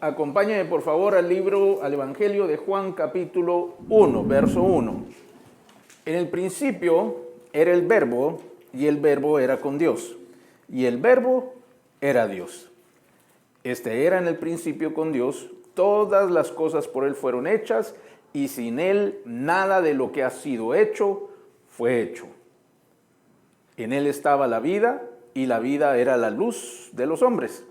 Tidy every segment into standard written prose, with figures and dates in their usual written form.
Acompáñame por favor al Evangelio de Juan capítulo 1, verso 1. En el principio era el Verbo, y el Verbo era con Dios, y el Verbo era Dios. Este era en el principio con Dios, todas las cosas por Él fueron hechas, y sin Él nada de lo que ha sido hecho fue hecho. En Él estaba la vida, y la vida era la luz de los hombres.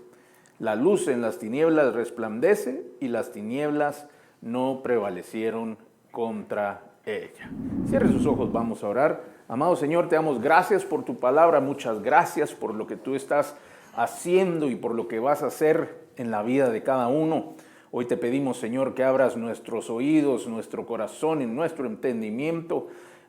La luz en las tinieblas resplandece, y las tinieblas no prevalecieron contra ella. Cierre sus ojos, vamos a orar. Amado Señor, te damos gracias por tu palabra, muchas gracias por lo que tú estás haciendo y por lo que vas a hacer en la vida de cada uno. Hoy te pedimos, Señor, que abras nuestros oídos, nuestro corazón y nuestro entendimiento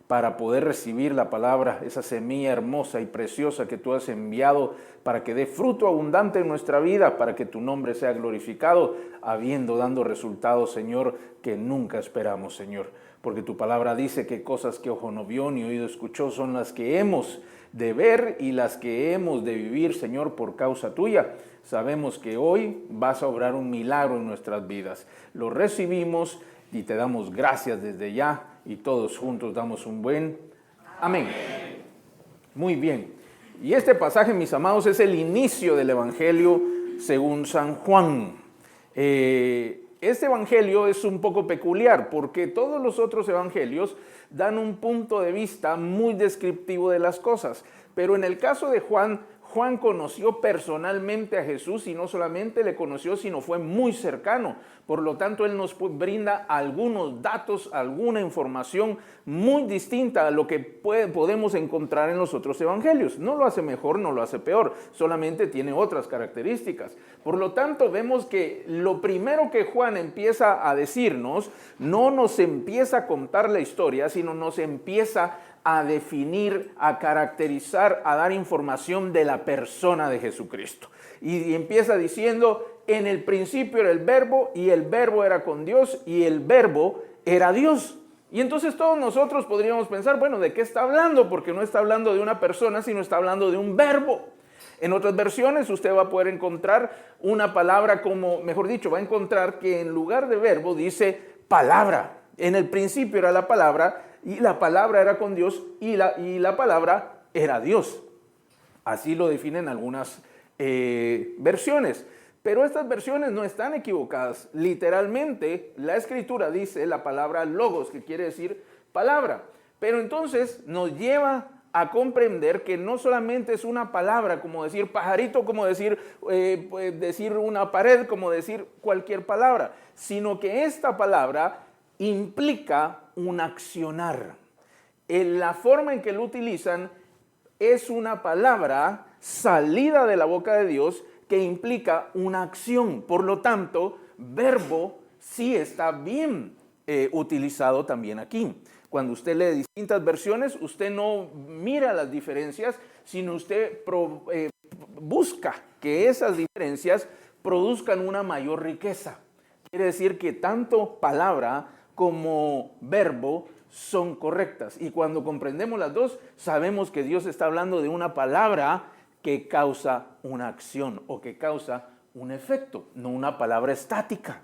para poder recibir la palabra, esa semilla hermosa y preciosa que tú has enviado para que dé fruto abundante en nuestra vida, para que tu nombre sea glorificado, dando resultados, Señor, que nunca esperamos, Señor. Porque tu palabra dice que cosas que ojo no vio ni oído escuchó son las que hemos de ver y las que hemos de vivir, Señor, por causa tuya. Sabemos que hoy vas a obrar un milagro en nuestras vidas. Lo recibimos y te damos gracias desde ya, y todos juntos damos un buen amén. Muy bien. Y este pasaje, mis amados, es el inicio del Evangelio según San Juan. Este Evangelio es un poco peculiar porque todos los otros evangelios dan un punto de vista muy descriptivo de las cosas. Pero en el caso de Juan, Juan conoció personalmente a Jesús, y no solamente le conoció, sino fue muy cercano. Por lo tanto, él nos brinda algunos datos, alguna información muy distinta a lo que podemos encontrar en los otros evangelios. No lo hace mejor, no lo hace peor, solamente tiene otras características. Por lo tanto, vemos que lo primero que Juan empieza a decirnos, no nos empieza a contar la historia, sino nos empieza a definir, a caracterizar, a dar información de la persona de Jesucristo. Y empieza diciendo, en el principio era el Verbo, y el Verbo era con Dios, y el Verbo era Dios. Y entonces todos nosotros podríamos pensar, bueno, ¿de qué está hablando? Porque no está hablando de una persona, sino está hablando de un verbo. En otras versiones usted va a poder encontrar una palabra como, mejor dicho, va a encontrar que en lugar de verbo dice palabra. En el principio era la palabra, y la palabra era con Dios, y la palabra era Dios. Así lo definen algunas versiones. Pero estas versiones no están equivocadas. Literalmente, la Escritura dice la palabra logos, que quiere decir palabra. Pero entonces nos lleva a comprender que no solamente es una palabra, como decir pajarito, como decir una pared, como decir cualquier palabra, sino que esta palabra implica un accionar. La forma en que lo utilizan es una palabra salida de la boca de Dios que implica una acción. Por lo tanto, verbo sí está bien utilizado también aquí. Cuando usted lee distintas versiones, usted no mira las diferencias, sino usted busca que esas diferencias produzcan una mayor riqueza. Quiere decir que tanto palabra como verbo son correctas. Y cuando comprendemos las dos, sabemos que Dios está hablando de una palabra que causa una acción o que causa un efecto, no una palabra estática,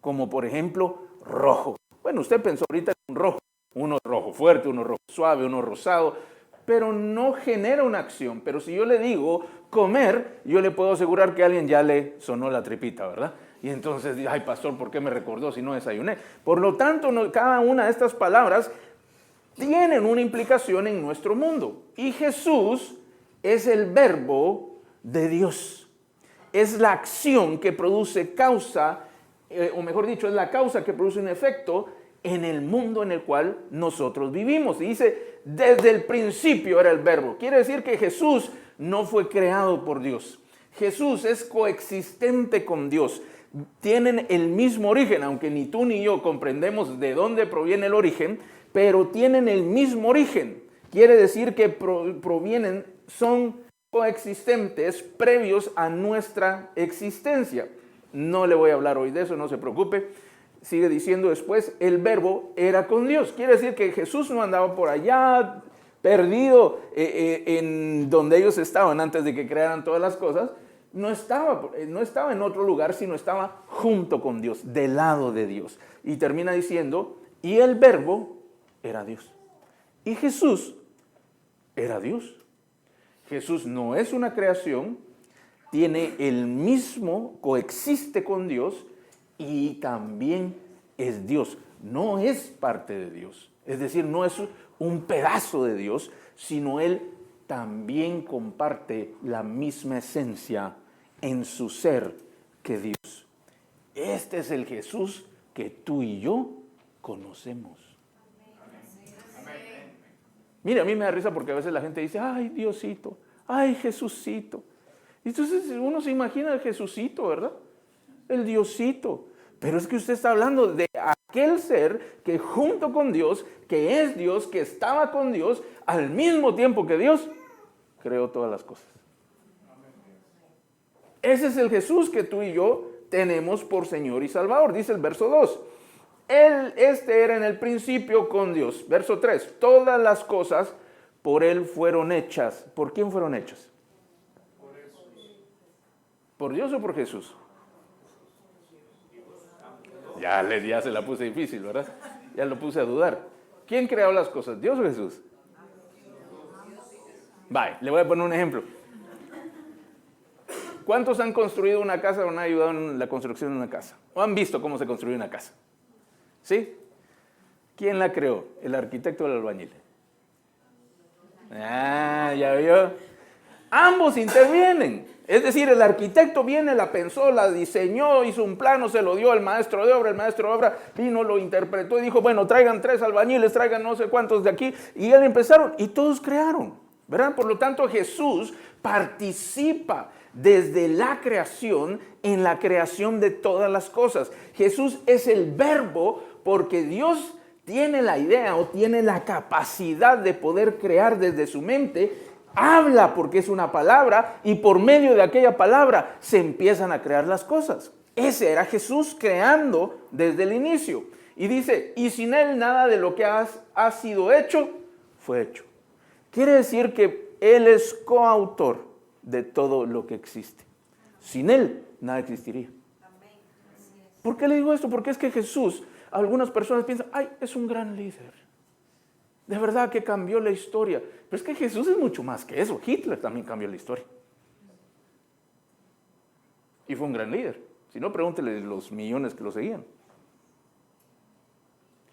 como por ejemplo rojo. Bueno, usted pensó ahorita en un rojo, uno rojo fuerte, uno rojo suave, uno rosado, pero no genera una acción. Pero si yo le digo comer, yo le puedo asegurar que a alguien ya le sonó la tripita, ¿verdad? Y entonces, ay pastor, ¿por qué me recordó si no desayuné? Por lo tanto, cada una de estas palabras tienen una implicación en nuestro mundo. Y Jesús es el verbo de Dios. Es la acción que produce causa, o mejor dicho, es la causa que produce un efecto en el mundo en el cual nosotros vivimos. Y dice, desde el principio era el verbo. Quiere decir que Jesús no fue creado por Dios. Jesús es coexistente con Dios. Tienen el mismo origen, aunque ni tú ni yo comprendemos de dónde proviene el origen, pero tienen el mismo origen. Quiere decir que son coexistentes previos a nuestra existencia. No le voy a hablar hoy de eso, no se preocupe. Sigue diciendo después, el verbo era con Dios. Quiere decir que Jesús no andaba por allá perdido en donde ellos estaban antes de que crearan todas las cosas, no estaba en otro lugar, sino estaba junto con Dios, del lado de Dios. Y termina diciendo, y el Verbo era Dios. Y Jesús era Dios. Jesús no es una creación, tiene el mismo, coexiste con Dios y también es Dios. No es parte de Dios. Es decir, no es un pedazo de Dios, sino Él también comparte la misma esencia en su ser que Dios. Este es el Jesús que tú y yo conocemos. Mira, a mí me da risa porque a veces la gente dice, ay, Diosito, ay, Jesucito. Entonces uno se imagina el Jesucito, ¿verdad? El Diosito. Pero es que usted está hablando de aquel ser que junto con Dios, que es Dios, que estaba con Dios, al mismo tiempo que Dios, creó todas las cosas. Ese es el Jesús que tú y yo tenemos por Señor y Salvador. Dice el verso 2. Este era en el principio con Dios. Verso 3. Todas las cosas por Él fueron hechas. ¿Por quién fueron hechas? ¿Por Dios o por Jesús? Ya se la puse difícil, ¿verdad? Ya lo puse a dudar. ¿Quién creó las cosas? ¿Dios o Jesús? Vale, le voy a poner un ejemplo. ¿Cuántos han construido una casa o han ayudado en la construcción de una casa? ¿O han visto cómo se construye una casa? ¿Sí? ¿Quién la creó? ¿El arquitecto o el albañil? ¿Ya vio? Ambos intervienen. Es decir, el arquitecto viene, la pensó, la diseñó, hizo un plano, se lo dio al maestro de obra. El maestro de obra vino, lo interpretó y dijo, bueno, traigan 3 albañiles, traigan no sé cuántos de aquí. Y él empezaron y todos crearon, ¿verdad? Por lo tanto, Jesús participa desde la creación en la creación de todas las cosas. Jesús es el Verbo porque Dios tiene la idea o tiene la capacidad de poder crear desde su mente. Habla porque es una palabra y por medio de aquella palabra se empiezan a crear las cosas. Ese era Jesús creando desde el inicio. Y dice, y sin Él nada de lo que ha sido hecho fue hecho. Quiere decir que Él es coautor de todo lo que existe. Sin Él, nada existiría. ¿Por qué le digo esto? Porque es que Jesús, algunas personas piensan, ay, es un gran líder. De verdad que cambió la historia. Pero es que Jesús es mucho más que eso. Hitler también cambió la historia. Y fue un gran líder. Si no, pregúntele los millones que lo seguían.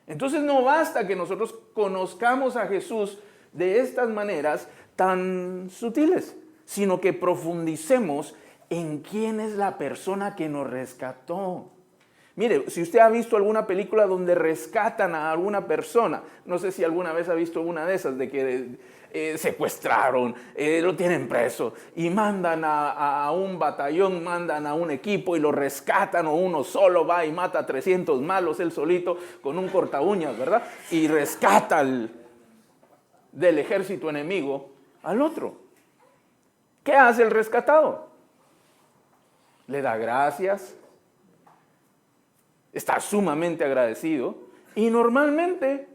Entonces no basta que nosotros conozcamos a Jesús de estas maneras tan sutiles, sino que profundicemos en quién es la persona que nos rescató. Mire, si usted ha visto alguna película donde rescatan a alguna persona, no sé si alguna vez ha visto una de esas, de que secuestraron, lo tienen preso y mandan a un batallón, mandan a un equipo y lo rescatan, o uno solo va y mata a 300 malos, él solito con un corta uñas, ¿verdad? Y rescata del ejército enemigo al otro. ¿Qué hace el rescatado? Le da gracias, está sumamente agradecido y normalmente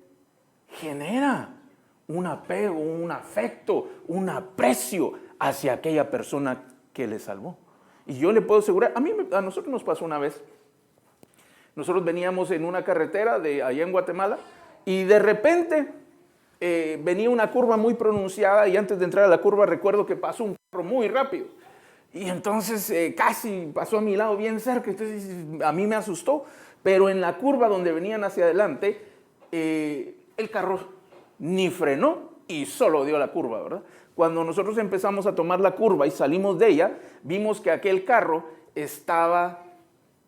genera un apego, un afecto, un aprecio hacia aquella persona que le salvó. Y yo le puedo asegurar, a nosotros nos pasó una vez. Nosotros veníamos en una carretera de allá en Guatemala y de repente venía una curva muy pronunciada y antes de entrar a la curva recuerdo que pasó un carro muy rápido. Y entonces casi pasó a mi lado bien cerca, entonces a mí me asustó. Pero en la curva donde venían hacia adelante, el carro ni frenó y solo dio la curva, ¿verdad? Cuando nosotros empezamos a tomar la curva y salimos de ella, vimos que aquel carro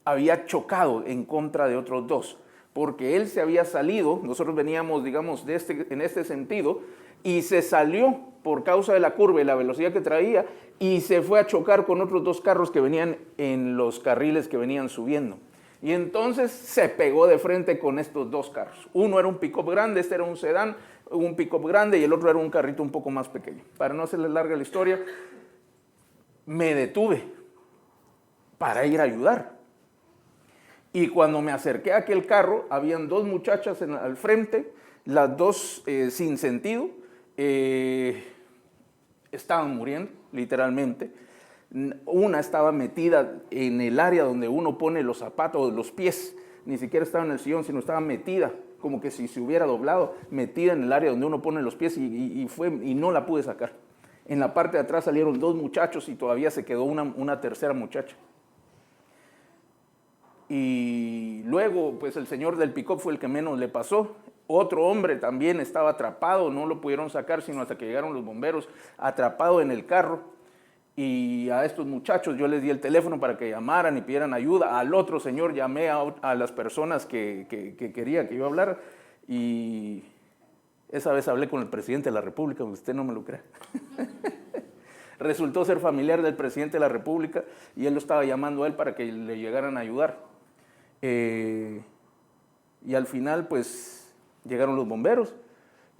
había chocado en contra de otros 2, porque él se había salido, nosotros veníamos, digamos, en este sentido, y se salió por causa de la curva y la velocidad que traía, y se fue a chocar con otros 2 carros que venían en los carriles que venían subiendo. Y entonces se pegó de frente con estos 2 carros. Uno era un pick-up grande, este era un sedán, un pick-up grande, y el otro era un carrito un poco más pequeño. Para no hacerle larga la historia, me detuve para ir a ayudar. Y cuando me acerqué a aquel carro, habían 2 muchachas al frente, las 2 sin sentido, estaban muriendo, literalmente. Una estaba metida en el área donde uno pone los zapatos, los pies. Ni siquiera estaba en el sillón, sino estaba metida, como que si se hubiera doblado, metida en el área donde uno pone los pies y no la pude sacar. En la parte de atrás salieron 2 muchachos y todavía se quedó una tercera muchacha. Y luego, pues el señor del pick-up fue el que menos le pasó. Otro hombre también estaba atrapado, no lo pudieron sacar sino hasta que llegaron los bomberos, atrapado en el carro. Y a estos muchachos yo les di el teléfono para que llamaran y pidieran ayuda. Al otro señor llamé a las personas que quería que yo hablara. Y esa vez hablé con el presidente de la República, aunque usted no me lo crea. Resultó ser familiar del presidente de la República y él lo estaba llamando a él para que le llegaran a ayudar. Y al final, pues, llegaron los bomberos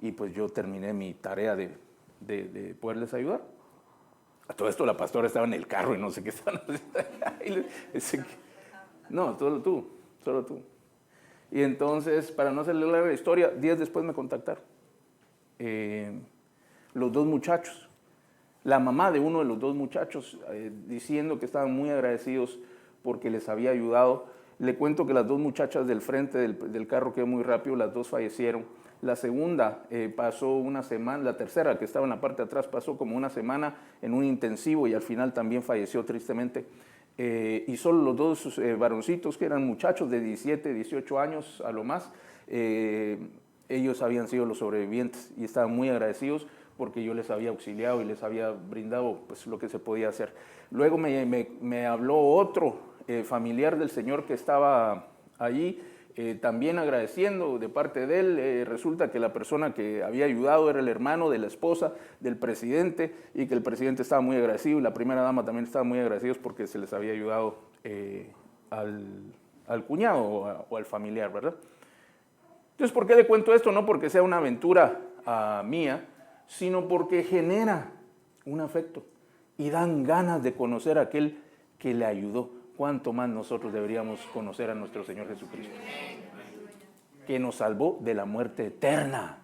y pues yo terminé mi tarea de poderles ayudar. A todo esto la pastora estaba en el carro y no sé qué estaban haciendo. No, solo tú. Y entonces, para no hacerle larga la historia, 10 después me contactaron. Los 2 muchachos, la mamá de uno de los 2 muchachos, diciendo que estaban muy agradecidos porque les había ayudado. Le cuento que las 2 muchachas del frente del carro quedó muy rápido, las 2 fallecieron. La segunda pasó una semana, la tercera que estaba en la parte de atrás pasó como una semana en un intensivo y al final también falleció tristemente. Y solo los 2 varoncitos, que eran muchachos de 17, 18 años a lo más, ellos habían sido los sobrevivientes y estaban muy agradecidos porque yo les había auxiliado y les había brindado pues, lo que se podía hacer. Luego me habló otro familiar del señor que estaba allí, también agradeciendo de parte de él. Resulta que la persona que había ayudado era el hermano de la esposa del presidente y que el presidente estaba muy agradecido y la primera dama también estaba muy agradecidos porque se les había ayudado al cuñado o al familiar, ¿verdad? Entonces, ¿por qué le cuento esto? No porque sea una aventura mía, sino porque genera un afecto y dan ganas de conocer a aquel que le ayudó. ¿Cuánto más nosotros deberíamos conocer a nuestro Señor Jesucristo? Que nos salvó de la muerte eterna,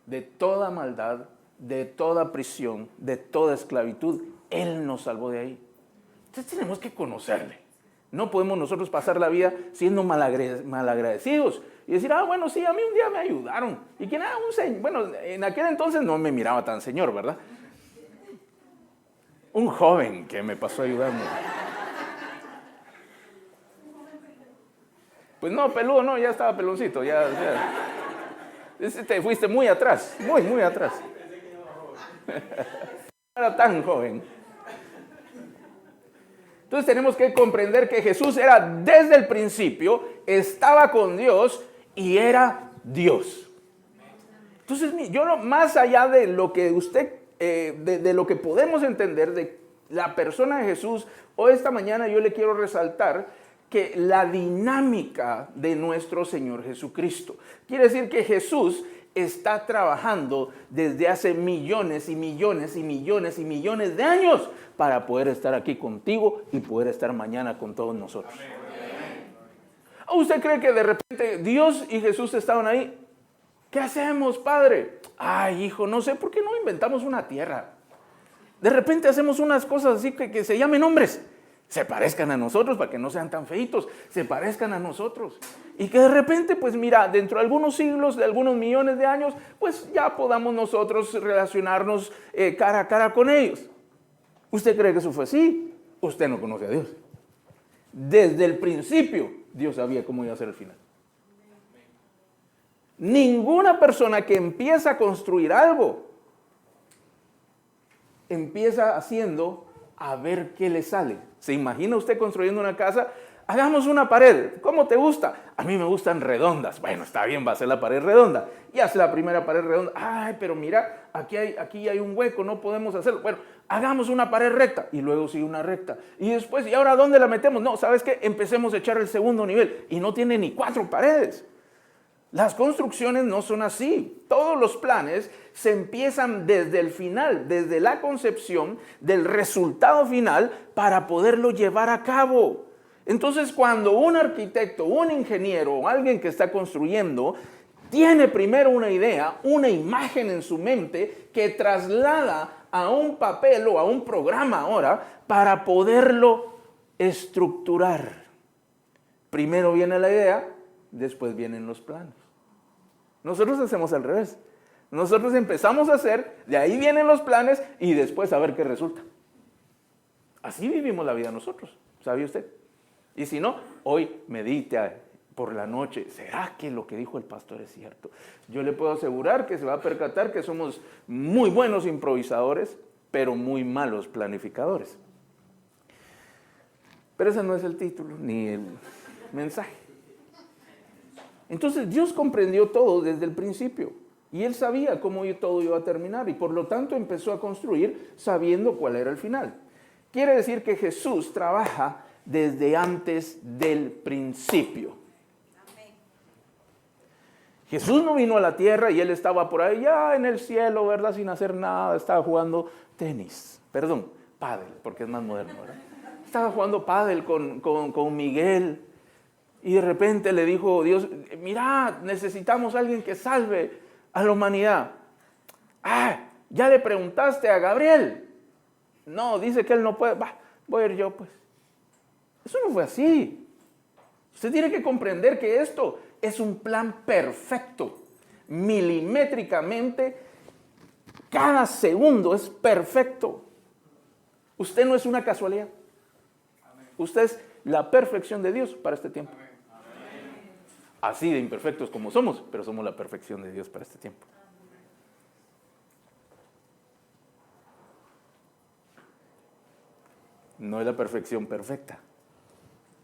de toda maldad, de toda prisión, de toda esclavitud. Él nos salvó de ahí. Entonces tenemos que conocerle. No podemos nosotros pasar la vida siendo malagradecidos y decir, bueno, sí, a mí un día me ayudaron. Y que nada, un señor, bueno, en aquel entonces no me miraba tan señor, ¿verdad? Un joven que me pasó a ayudarme. Pues no, peludo, no, ya estaba peloncito, ya. Te fuiste muy atrás, muy atrás. No era tan joven. Entonces tenemos que comprender que Jesús era desde el principio, estaba con Dios y era Dios. Entonces, yo más allá de lo que usted, de lo que podemos entender de la persona de Jesús, hoy esta mañana yo le quiero resaltar que la dinámica de nuestro Señor Jesucristo. Quiere decir que Jesús está trabajando desde hace millones y millones y millones y millones de años para poder estar aquí contigo y poder estar mañana con todos nosotros. ¿Usted cree que de repente Dios y Jesús estaban ahí? ¿Qué hacemos, Padre? Ay, hijo, no sé, ¿por qué no inventamos una tierra? De repente hacemos unas cosas así que se llamen hombres. Se parezcan a nosotros para que no sean tan feitos, se parezcan a nosotros. Y que de repente, pues mira, dentro de algunos siglos, de algunos millones de años, pues ya podamos nosotros relacionarnos cara a cara con ellos. ¿Usted cree que eso fue así? Usted no conoce a Dios. Desde el principio, Dios sabía cómo iba a ser el final. Ninguna persona que empieza a construir algo, empieza haciendo a ver qué le sale. ¿Se imagina usted construyendo una casa? Hagamos una pared. ¿Cómo te gusta? A mí me gustan redondas. Bueno, está bien, va a ser la pared redonda. Y hace la primera pared redonda. Ay, pero mira, aquí hay un hueco, no podemos hacerlo. Bueno, hagamos una pared recta. Y luego sigue una recta. Y después, ¿y ahora dónde la metemos? No, ¿sabes qué? Empecemos a echar el segundo nivel. Y no tiene ni 4 paredes. Las construcciones no son así. Todos los planes se empiezan desde el final, desde la concepción del resultado final para poderlo llevar a cabo. Entonces, cuando un arquitecto, un ingeniero o alguien que está construyendo tiene primero una idea, una imagen en su mente que traslada a un papel o a un programa ahora para poderlo estructurar. Primero viene la idea, después vienen los planos. Nosotros hacemos al revés. Nosotros empezamos a hacer, de ahí vienen los planes y después a ver qué resulta. Así vivimos la vida nosotros, ¿sabe usted? Y si no, hoy medite por la noche. ¿Será que lo que dijo el pastor es cierto? Yo le puedo asegurar que se va a percatar que somos muy buenos improvisadores, pero muy malos planificadores. Pero ese no es el título ni el mensaje. Entonces Dios comprendió todo desde el principio y Él sabía cómo todo iba a terminar y por lo tanto empezó a construir sabiendo cuál era el final. Quiere decir que Jesús trabaja desde antes del principio. Jesús no vino a la tierra y Él estaba por ahí ya en el cielo, ¿verdad? Sin hacer nada, estaba jugando tenis, pádel, porque es más moderno, ¿verdad? Estaba jugando pádel con Miguel y de repente le dijo Dios, mira, necesitamos a alguien que salve a la humanidad. ¿Ya le preguntaste a Gabriel? No, dice que él no puede. Voy a ir yo, pues. Eso no fue así. Usted tiene que comprender que esto es un plan perfecto. Milimétricamente, cada segundo es perfecto. Usted no es una casualidad. Usted es la perfección de Dios para este tiempo. Así de imperfectos como somos, pero somos la perfección de Dios para este tiempo. No es la perfección perfecta,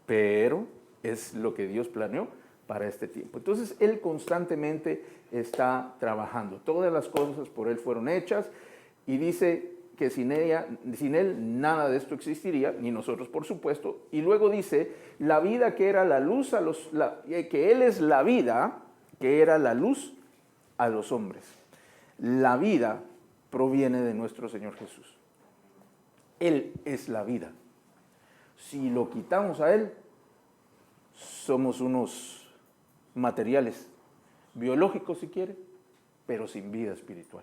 pero es lo que Dios planeó para este tiempo. Entonces, Él constantemente está trabajando. Todas las cosas por Él fueron hechas y dice que sin Él nada de esto existiría, ni nosotros por supuesto. Y luego dice, la vida que era la luz, que Él es la vida, que era la luz a los hombres. La vida proviene de nuestro Señor Jesús. Él es la vida. Si lo quitamos a Él, somos unos materiales biológicos si quiere, pero sin vida espiritual.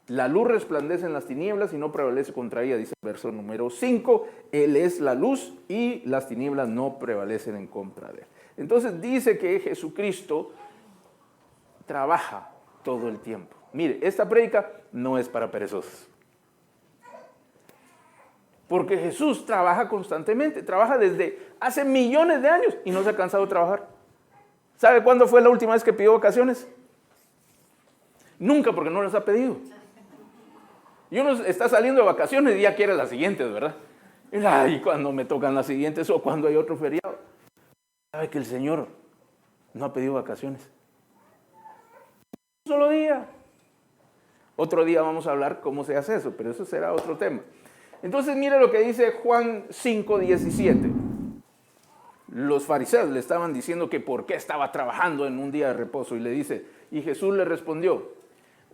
La luz resplandece en las tinieblas y no prevalece contra ella, dice el verso número 5. Él es la luz y las tinieblas no prevalecen en contra de Él. Entonces dice que Jesucristo trabaja todo el tiempo. Mire, esta prédica no es para perezosos. Porque Jesús trabaja constantemente, trabaja desde hace millones de años y no se ha cansado de trabajar. ¿Sabe cuándo fue la última vez que pidió vacaciones? Nunca, porque no las ha pedido. Y uno está saliendo de vacaciones y ya quiere las siguientes, ¿verdad? Y cuando me tocan las siguientes o cuando hay otro feriado. ¿Sabe que el Señor no ha pedido vacaciones? Un solo día. Otro día vamos a hablar cómo se hace eso, pero eso será otro tema. Entonces mire lo que dice Juan 5:17. Los fariseos le estaban diciendo que por qué estaba trabajando en un día de reposo y le dice, y Jesús le respondió,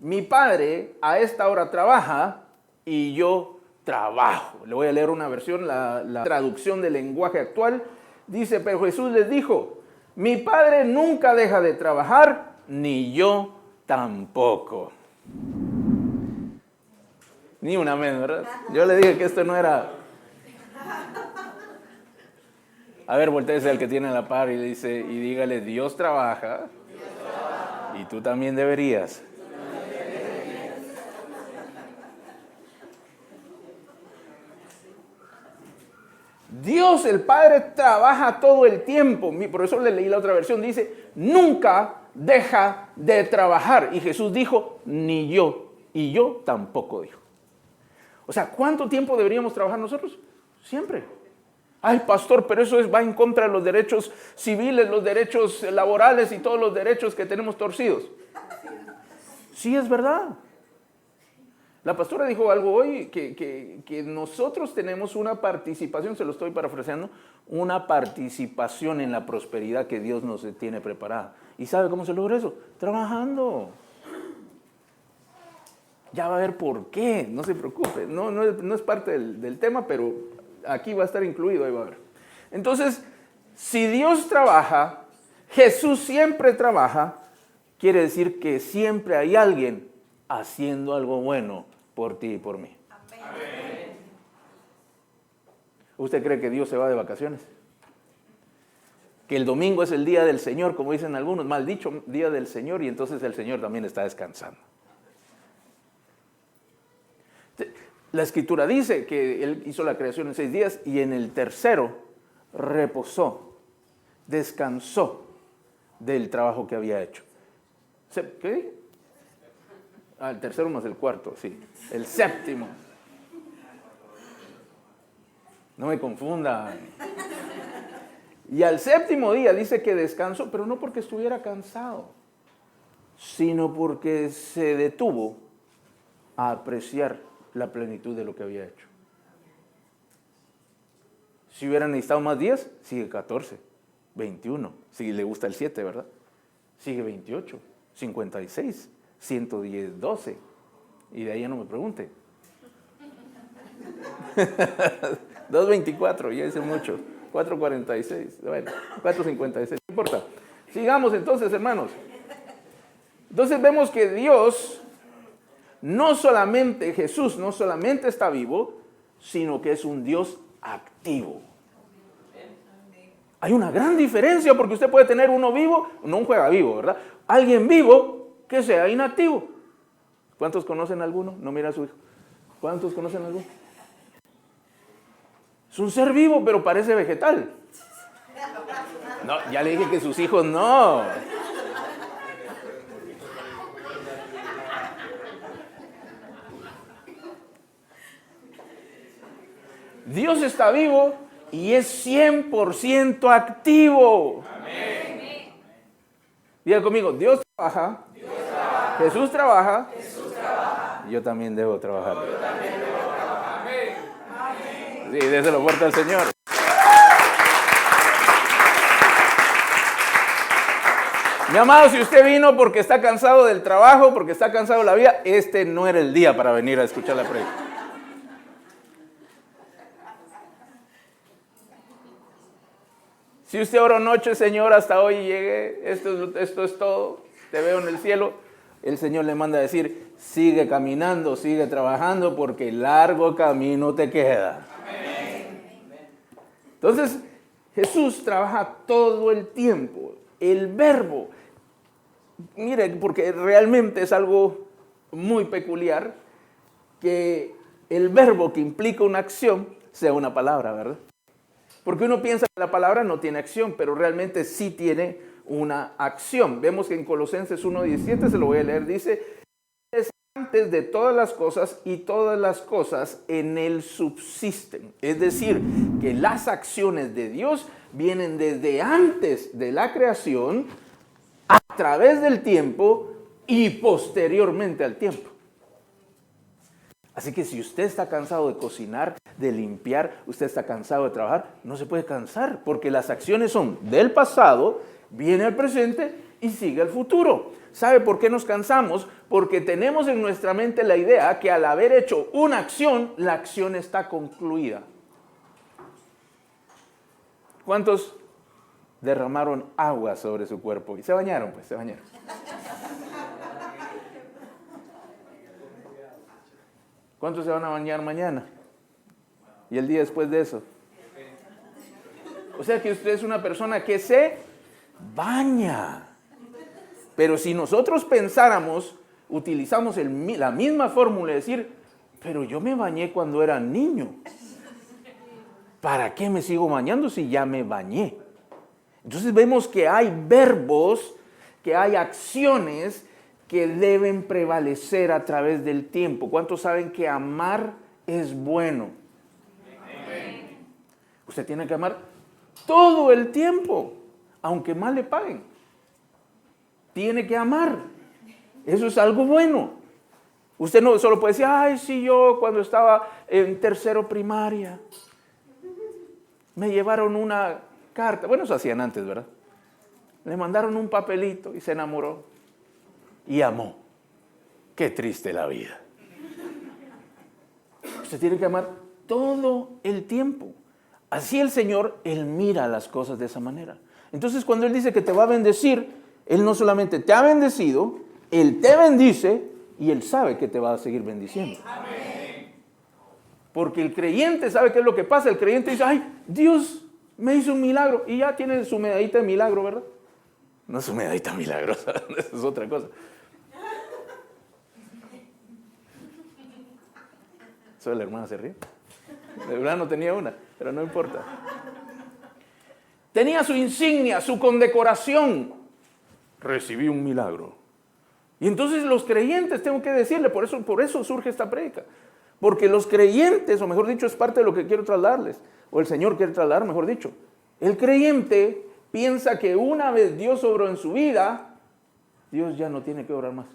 mi Padre a esta hora trabaja y yo trabajo. Le voy a leer una versión, la traducción del lenguaje actual. Dice, pero Jesús les dijo, mi Padre nunca deja de trabajar, ni yo tampoco. Ni una amén, ¿verdad? Yo le dije que esto no era... A ver, voltéese al que tiene la par y le dice, y dígale, Dios trabaja, y tú también deberías. Dios el Padre trabaja todo el tiempo. Por eso le leí la otra versión. Dice, nunca deja de trabajar. Y Jesús dijo, ni yo. Y yo tampoco, dijo. O sea, ¿cuánto tiempo deberíamos trabajar nosotros? Siempre. Ay, pastor, pero eso va en contra de los derechos civiles, los derechos laborales y todos los derechos que tenemos torcidos. Sí, es verdad. La pastora dijo algo hoy, que nosotros tenemos una participación, se lo estoy parafraseando, una participación en la prosperidad que Dios nos tiene preparada. ¿Y sabe cómo se logra eso? Trabajando. Ya va a ver por qué, no se preocupe, no es parte del tema, pero aquí va a estar incluido, ahí va a ver. Entonces, si Dios trabaja, Jesús siempre trabaja, quiere decir que siempre hay alguien haciendo algo bueno por ti y por mí. Amén. ¿Usted cree que Dios se va de vacaciones? Que el domingo es el día del Señor, como dicen algunos, mal dicho, día del Señor, y entonces el Señor también está descansando. La Escritura dice que Él hizo la creación en 6 días y en el tercero reposó, descansó del trabajo que había hecho. ¿Qué? El tercero más el cuarto, sí. El séptimo. No me confundan. Y al séptimo día dice que descansó, pero no porque estuviera cansado, sino porque se detuvo a apreciar la plenitud de lo que había hecho. Si hubiera necesitado más días, sigue 14, 21, si le gusta el 7, ¿verdad? Sigue 28, 56, 110, 12, y de ahí ya no me pregunte. 2.24, ya hice mucho. 4.46, bueno, 4.56, no importa. Sigamos entonces, hermanos. Entonces vemos que Dios, Jesús no solamente está vivo, sino que es un Dios activo. Hay una gran diferencia porque usted puede tener uno vivo, no un juega vivo, ¿verdad? Alguien vivo que sea inactivo. ¿Cuántos conocen a alguno? No mira a su hijo. ¿Cuántos conocen a alguno? Es un ser vivo, pero parece vegetal. No, ya le dije que sus hijos no. Dios está vivo y es 100% activo. Amén. Diga conmigo, Dios trabaja, Jesús trabaja, yo también debo trabajar. Sí, déselo fuerte al Señor. Mi amado, si usted vino porque está cansado del trabajo, porque está cansado de la vida, este no era el día para venir a escuchar la prédica. Si usted oró noche, Señor, hasta hoy llegué, esto es todo, te veo en el cielo, el Señor le manda a decir, sigue caminando, sigue trabajando, porque largo camino te queda. Entonces, Jesús trabaja todo el tiempo. El verbo, mire, porque realmente es algo muy peculiar que el verbo que implica una acción sea una palabra, ¿verdad? Porque uno piensa que la palabra no tiene acción, pero realmente sí tiene una acción. Vemos que en Colosenses 1:17, se lo voy a leer, dice, antes de todas las cosas y todas las cosas en él subsisten. Es decir, que las acciones de Dios vienen desde antes de la creación, a través del tiempo y posteriormente al tiempo. Así que si usted está cansado de cocinar, de limpiar, usted está cansado de trabajar, no se puede cansar, porque las acciones son del pasado, viene al presente y sigue al futuro. ¿Sabe por qué nos cansamos? Porque tenemos en nuestra mente la idea que al haber hecho una acción, la acción está concluida. ¿Cuántos derramaron agua sobre su cuerpo? Y se bañaron, pues, se bañaron. ¿Cuántos se van a bañar mañana? ¿Y el día después de eso? O sea que usted es una persona que se baña. Pero si nosotros pensáramos, utilizamos la misma fórmula de decir, pero yo me bañé cuando era niño. ¿Para qué me sigo bañando si ya me bañé? Entonces vemos que hay verbos, que hay acciones que deben prevalecer a través del tiempo. ¿Cuántos saben que amar es bueno? Amén. Usted tiene que amar todo el tiempo, aunque mal le paguen. Tiene que amar. Eso es algo bueno. Usted no solo puede decir, ay, sí, yo cuando estaba en tercero primaria, me llevaron una carta. Bueno, eso hacían antes, ¿verdad? Le mandaron un papelito y se enamoró. Y amó. Qué triste la vida. Usted tiene que amar todo el tiempo. Así el Señor, Él mira las cosas de esa manera. Entonces cuando Él dice que te va a bendecir, Él no solamente te ha bendecido, Él te bendice y Él sabe que te va a seguir bendiciendo. Porque el creyente sabe qué es lo que pasa. El creyente dice, ay, Dios me hizo un milagro. Y ya tiene su medallita de milagro, ¿verdad? No es su medallita milagrosa, eso es otra cosa. Solo la hermana se ríe. De verdad no tenía una, pero no importa. Tenía su insignia, su condecoración. Recibí un milagro. Y entonces los creyentes, tengo que decirle, por eso surge esta prédica. Porque los creyentes, o mejor dicho, es parte de lo que quiero trasladarles, o el Señor quiere trasladar, mejor dicho. El creyente piensa que una vez Dios obró en su vida, Dios ya no tiene que obrar más.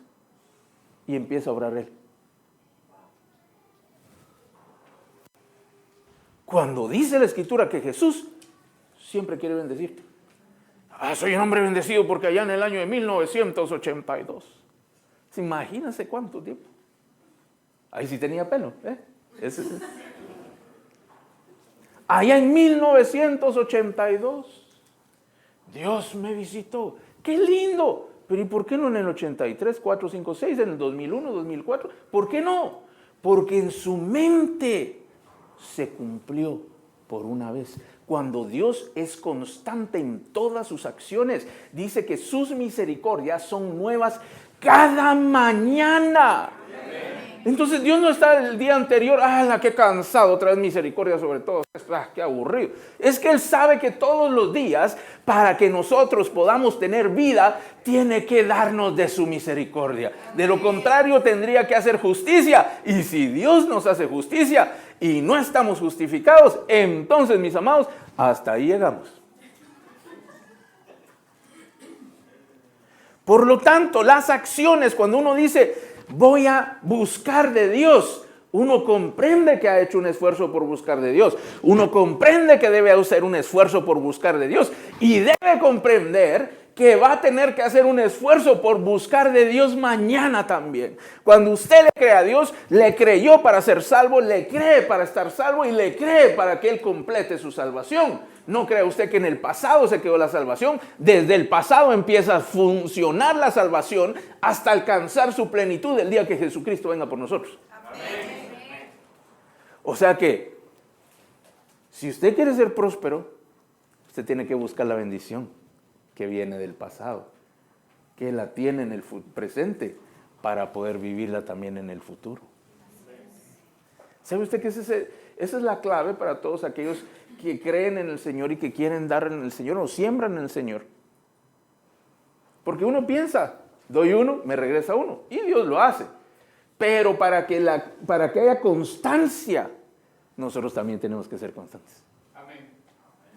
Y empieza a obrar Él. Cuando dice la Escritura que Jesús siempre quiere bendecirte. Soy un hombre bendecido porque allá en el año de 1982. Imagínense cuánto tiempo. Ahí sí tenía pelo. Allá en 1982, Dios me visitó. ¡Qué lindo! Pero ¿y por qué no en el 83, 4, 5, 6, en el 2001, 2004? ¿Por qué no? Porque en su mente se cumplió por una vez. Cuando Dios es constante en todas sus acciones, dice que sus misericordias son nuevas cada mañana. Entonces Dios no está el día anterior, qué cansado, otra vez misericordia sobre todos, qué aburrido. Es que Él sabe que todos los días, para que nosotros podamos tener vida, tiene que darnos de su misericordia. De lo contrario tendría que hacer justicia. Y si Dios nos hace justicia y no estamos justificados, entonces, mis amados, hasta ahí llegamos. Por lo tanto, las acciones, cuando uno dice, voy a buscar de Dios, uno comprende que ha hecho un esfuerzo por buscar de Dios. Uno comprende que debe hacer un esfuerzo por buscar de Dios. Y debe comprender que va a tener que hacer un esfuerzo por buscar de Dios mañana también. Cuando usted le cree a Dios, le creyó para ser salvo, le cree para estar salvo y le cree para que Él complete su salvación. No crea usted que en el pasado se quedó la salvación. Desde el pasado empieza a funcionar la salvación hasta alcanzar su plenitud el día que Jesucristo venga por nosotros. Amén. O sea que, si usted quiere ser próspero, usted tiene que buscar la bendición que viene del pasado, que la tiene en el presente para poder vivirla también en el futuro. ¿Sabe usted que esa es la clave para todos aquellos que creen en el Señor y que quieren dar en el Señor o siembran en el Señor? Porque uno piensa, doy uno, me regresa uno, y Dios lo hace. Pero para que haya constancia, nosotros también tenemos que ser constantes. Amén.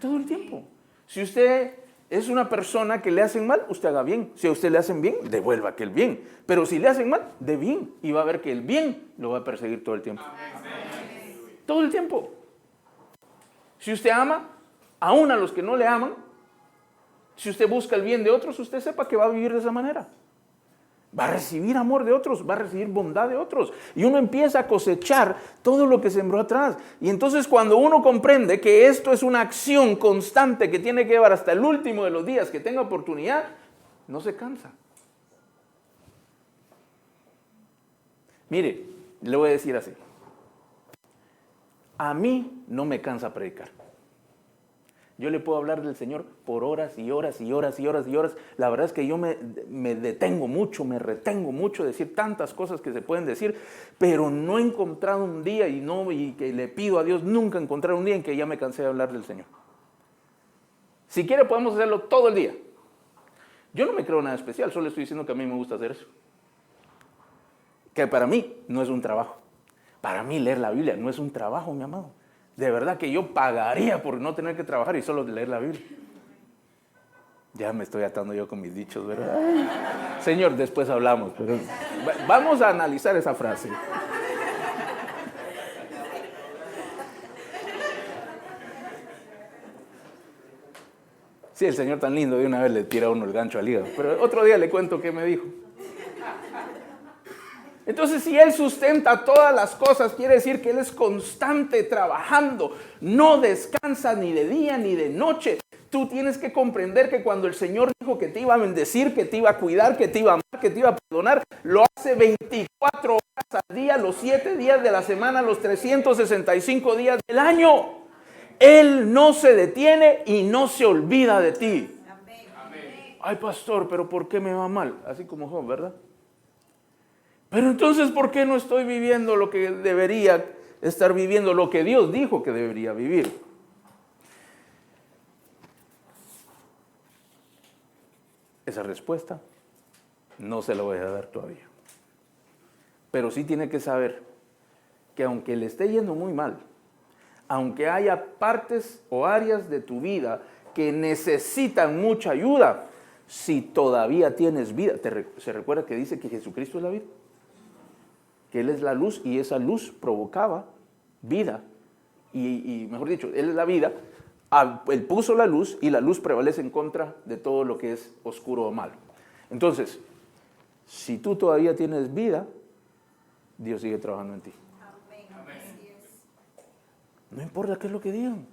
Todo el tiempo. Si usted es una persona que le hacen mal, usted haga bien. Si a usted le hacen bien, devuelva aquel bien. Pero si le hacen mal, dé bien. Y va a ver que el bien lo va a perseguir todo el tiempo. Amén. Todo el tiempo. Si usted ama, aún a los que no le aman, si usted busca el bien de otros, usted sepa que va a vivir de esa manera. Va a recibir amor de otros, va a recibir bondad de otros. Y uno empieza a cosechar todo lo que sembró atrás. Y entonces cuando uno comprende que esto es una acción constante que tiene que llevar hasta el último de los días que tenga oportunidad, no se cansa. Mire, le voy a decir así. A mí no me cansa predicar. Yo le puedo hablar del Señor por horas y horas y horas y horas y horas. La verdad es que yo me detengo mucho, me retengo mucho de decir tantas cosas que se pueden decir, pero no he encontrado un día y que le pido a Dios nunca encontrar un día en que ya me cansé de hablar del Señor. Si quiere podemos hacerlo todo el día. Yo no me creo nada especial, solo estoy diciendo que a mí me gusta hacer eso. Que para mí no es un trabajo. Para mí leer la Biblia no es un trabajo, mi amado. De verdad que yo pagaría por no tener que trabajar y solo leer la Biblia. Ya me estoy atando yo con mis dichos, ¿verdad? Ay, Señor, después hablamos, pero vamos a analizar esa frase. Sí, el Señor tan lindo, de una vez le tira a uno el gancho al hígado. Pero otro día le cuento qué me dijo. Entonces, si Él sustenta todas las cosas, quiere decir que Él es constante trabajando, no descansa ni de día ni de noche. Tú tienes que comprender que cuando el Señor dijo que te iba a bendecir, que te iba a cuidar, que te iba a amar, que te iba a perdonar, lo hace 24 horas al día, los 7 días de la semana, los 365 días del año. Él no se detiene y no se olvida de ti. Ay, pastor, pero ¿por qué me va mal? Así como Job, ¿verdad? Pero entonces, ¿por qué no estoy viviendo lo que debería estar viviendo, lo que Dios dijo que debería vivir? Esa respuesta no se la voy a dar todavía. Pero sí tiene que saber que aunque le esté yendo muy mal, aunque haya partes o áreas de tu vida que necesitan mucha ayuda, si todavía tienes vida, ¿se recuerda que dice que Jesucristo es la vida? Que Él es la luz y esa luz provocaba vida. Y mejor dicho, Él es la vida. Él puso la luz y la luz prevalece en contra de todo lo que es oscuro o malo. Entonces, si tú todavía tienes vida, Dios sigue trabajando en ti. No importa qué es lo que digan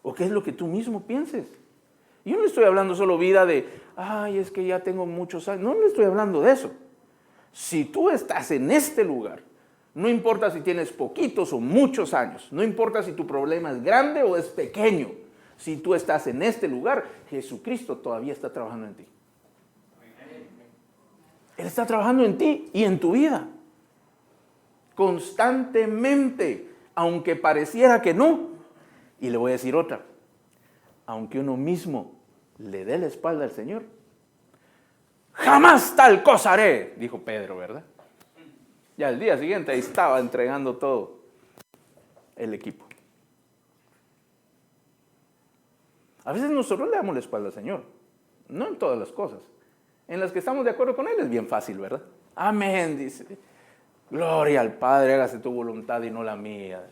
o qué es lo que tú mismo pienses. Yo no estoy hablando solo vida de, ay, es que ya tengo muchos años. No estoy hablando de eso. Si tú estás en este lugar, no importa si tienes poquitos o muchos años, no importa si tu problema es grande o es pequeño, si tú estás en este lugar, Jesucristo todavía está trabajando en ti. Él está trabajando en ti y en tu vida. Constantemente, aunque pareciera que no. Y le voy a decir otra. Aunque uno mismo le dé la espalda al Señor, jamás tal cosa haré, dijo Pedro, ¿verdad? Ya al día siguiente ahí estaba entregando todo el equipo. A veces nosotros le damos la espalda al Señor, no en todas las cosas. En las que estamos de acuerdo con Él es bien fácil, ¿verdad? Amén, dice. Gloria al Padre, hágase tu voluntad y no la mía.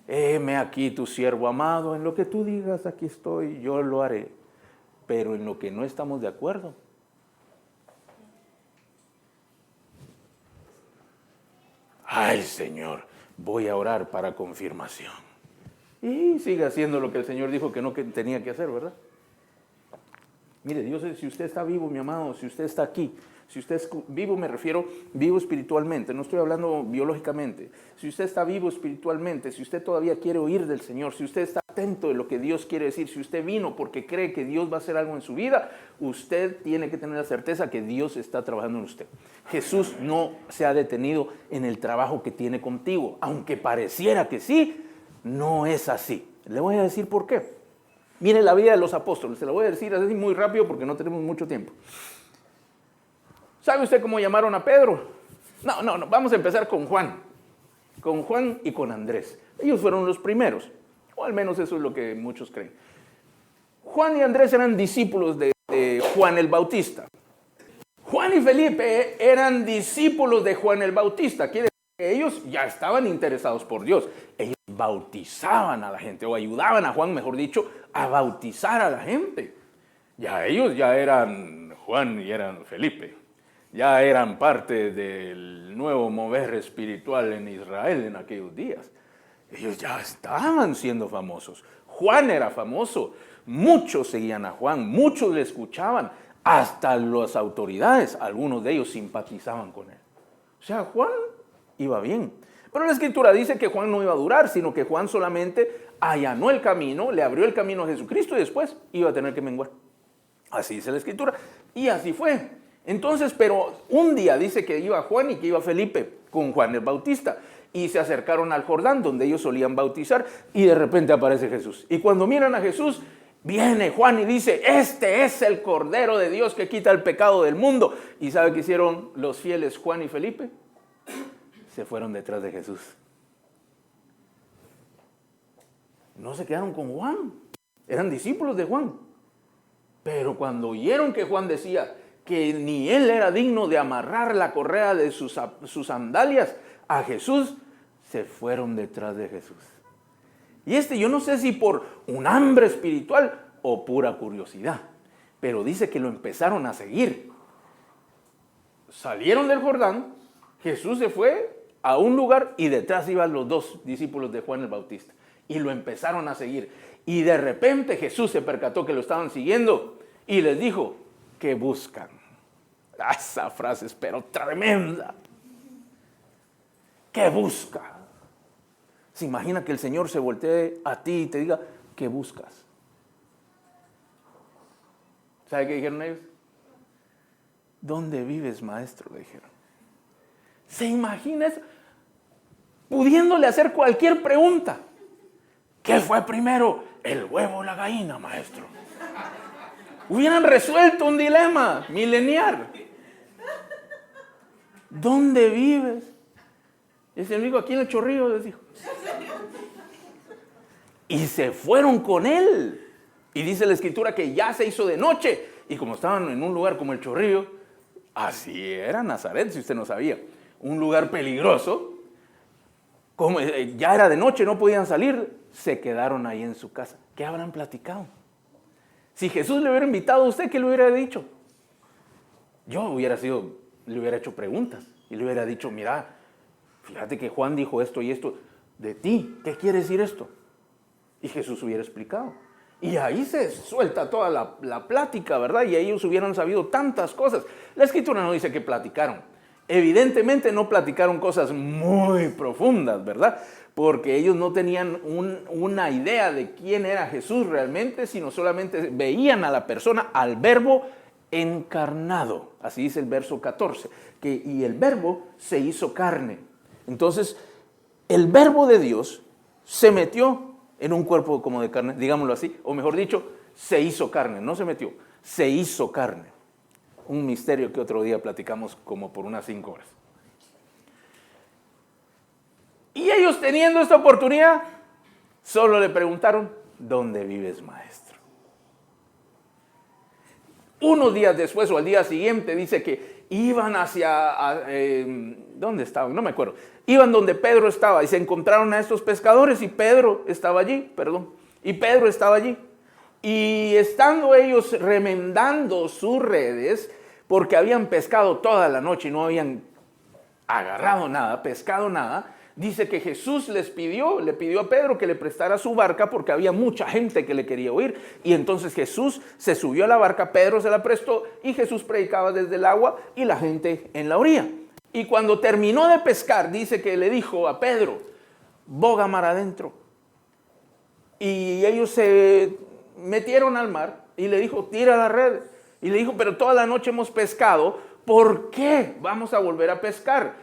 Heme aquí tu siervo amado, en lo que tú digas aquí estoy, yo lo haré. Pero en lo que no estamos de acuerdo, ay, Señor, voy a orar para confirmación. Y sigue haciendo lo que el Señor dijo que no tenía que hacer, ¿verdad? Mire, Dios, si usted está vivo, mi amado, si usted está aquí, si usted es vivo, me refiero vivo espiritualmente, no estoy hablando biológicamente. Si usted está vivo espiritualmente, si usted todavía quiere oír del Señor, si usted está atento de lo que Dios quiere decir, si usted vino porque cree que Dios va a hacer algo en su vida, usted tiene que tener la certeza que Dios está trabajando en usted. Jesús no se ha detenido en el trabajo que tiene contigo, aunque pareciera que sí, no es así. Le voy a decir por qué. Mire la vida de los apóstoles, se la voy a decir así muy rápido porque no tenemos mucho tiempo. ¿Sabe usted cómo llamaron a Pedro? No, vamos a empezar con Juan y con Andrés. Ellos fueron los primeros, o al menos eso es lo que muchos creen. Juan y Andrés eran discípulos de Juan el Bautista. Juan y Felipe eran discípulos de Juan el Bautista. Quiere decir que ellos ya estaban interesados por Dios. Ellos bautizaban a la gente, o ayudaban a Juan, mejor dicho, a bautizar a la gente. Ya ellos ya eran Juan y eran Felipe. Ya eran parte del nuevo mover espiritual en Israel en aquellos días. Ellos ya estaban siendo famosos. Juan era famoso. Muchos seguían a Juan, muchos le escuchaban. Hasta las autoridades, algunos de ellos simpatizaban con él. O sea, Juan iba bien. Pero la Escritura dice que Juan no iba a durar, sino que Juan solamente allanó el camino, le abrió el camino a Jesucristo y después iba a tener que menguar. Así dice la Escritura. Y así fue. Entonces, pero un día dice que iba Juan y que iba Felipe con Juan el Bautista. Y se acercaron al Jordán, donde ellos solían bautizar, y de repente aparece Jesús. Y cuando miran a Jesús, viene Juan y dice, este es el Cordero de Dios que quita el pecado del mundo. ¿Y sabe qué hicieron los fieles Juan y Felipe? Se fueron detrás de Jesús. No se quedaron con Juan. Eran discípulos de Juan. Pero cuando oyeron que Juan decía que ni él era digno de amarrar la correa de sus sandalias a Jesús, se fueron detrás de Jesús. Y yo no sé si por un hambre espiritual o pura curiosidad, pero dice que lo empezaron a seguir. Salieron del Jordán, Jesús se fue a un lugar y detrás iban los dos discípulos de Juan el Bautista. y lo empezaron a seguir. Y de repente Jesús se percató que lo estaban siguiendo y les dijo, ¿qué buscan? Esa frase es pero tremenda. ¿Qué busca? ¿Se imagina que el Señor se voltee a ti y te diga, ¿qué buscas? ¿Sabe qué dijeron ellos? ¿Dónde vives, maestro? Le dijeron. ¿Se imagina eso? Pudiéndole hacer cualquier pregunta. ¿Qué fue primero? ¿El huevo o la gallina, maestro? Hubieran resuelto un dilema milenial. ¿Dónde vives? Ese amigo aquí en el Chorrillo les dijo. Y se fueron con él. Y dice la Escritura que ya se hizo de noche. Y como estaban en un lugar como el Chorrillo, así era Nazaret, si usted no sabía. Un lugar peligroso. Como ya era de noche, no podían salir, se quedaron ahí en su casa. ¿Qué habrán platicado? Si Jesús le hubiera invitado a usted, ¿qué le hubiera dicho? Yo le hubiera hecho preguntas y le hubiera dicho, mira, fíjate que Juan dijo esto y esto de ti, ¿qué quiere decir esto? Y Jesús hubiera explicado. Y ahí se suelta toda la plática, ¿verdad? Y ellos hubieran sabido tantas cosas. La Escritura no dice que platicaron. Evidentemente no platicaron cosas muy profundas, ¿verdad? Porque ellos no tenían una idea de quién era Jesús realmente, sino solamente veían a la persona, al Verbo encarnado. Así dice el verso 14. Y el Verbo se hizo carne. Entonces, el Verbo de Dios se metió en un cuerpo como de carne, digámoslo así, o mejor dicho, se hizo carne, no se metió, se hizo carne. Un misterio que otro día platicamos como por unas 5 horas. Y ellos teniendo esta oportunidad, solo le preguntaron, ¿dónde vives, maestro? Unos días después o al día siguiente dice que iban hacia, ¿dónde estaban? No me acuerdo. Iban donde Pedro estaba y se encontraron a estos pescadores y Pedro estaba allí. Y estando ellos remendando sus redes, porque habían pescado toda la noche y no habían agarrado nada, pescado nada, dice que Jesús le pidió a Pedro que le prestara su barca porque había mucha gente que le quería oír. Y entonces Jesús se subió a la barca, Pedro se la prestó y Jesús predicaba desde el agua y la gente en la orilla. Y cuando terminó de pescar, dice que le dijo a Pedro, boga mar adentro. Y ellos se metieron al mar y le dijo, tira la red. Y le dijo, pero toda la noche hemos pescado, ¿por qué vamos a volver a pescar?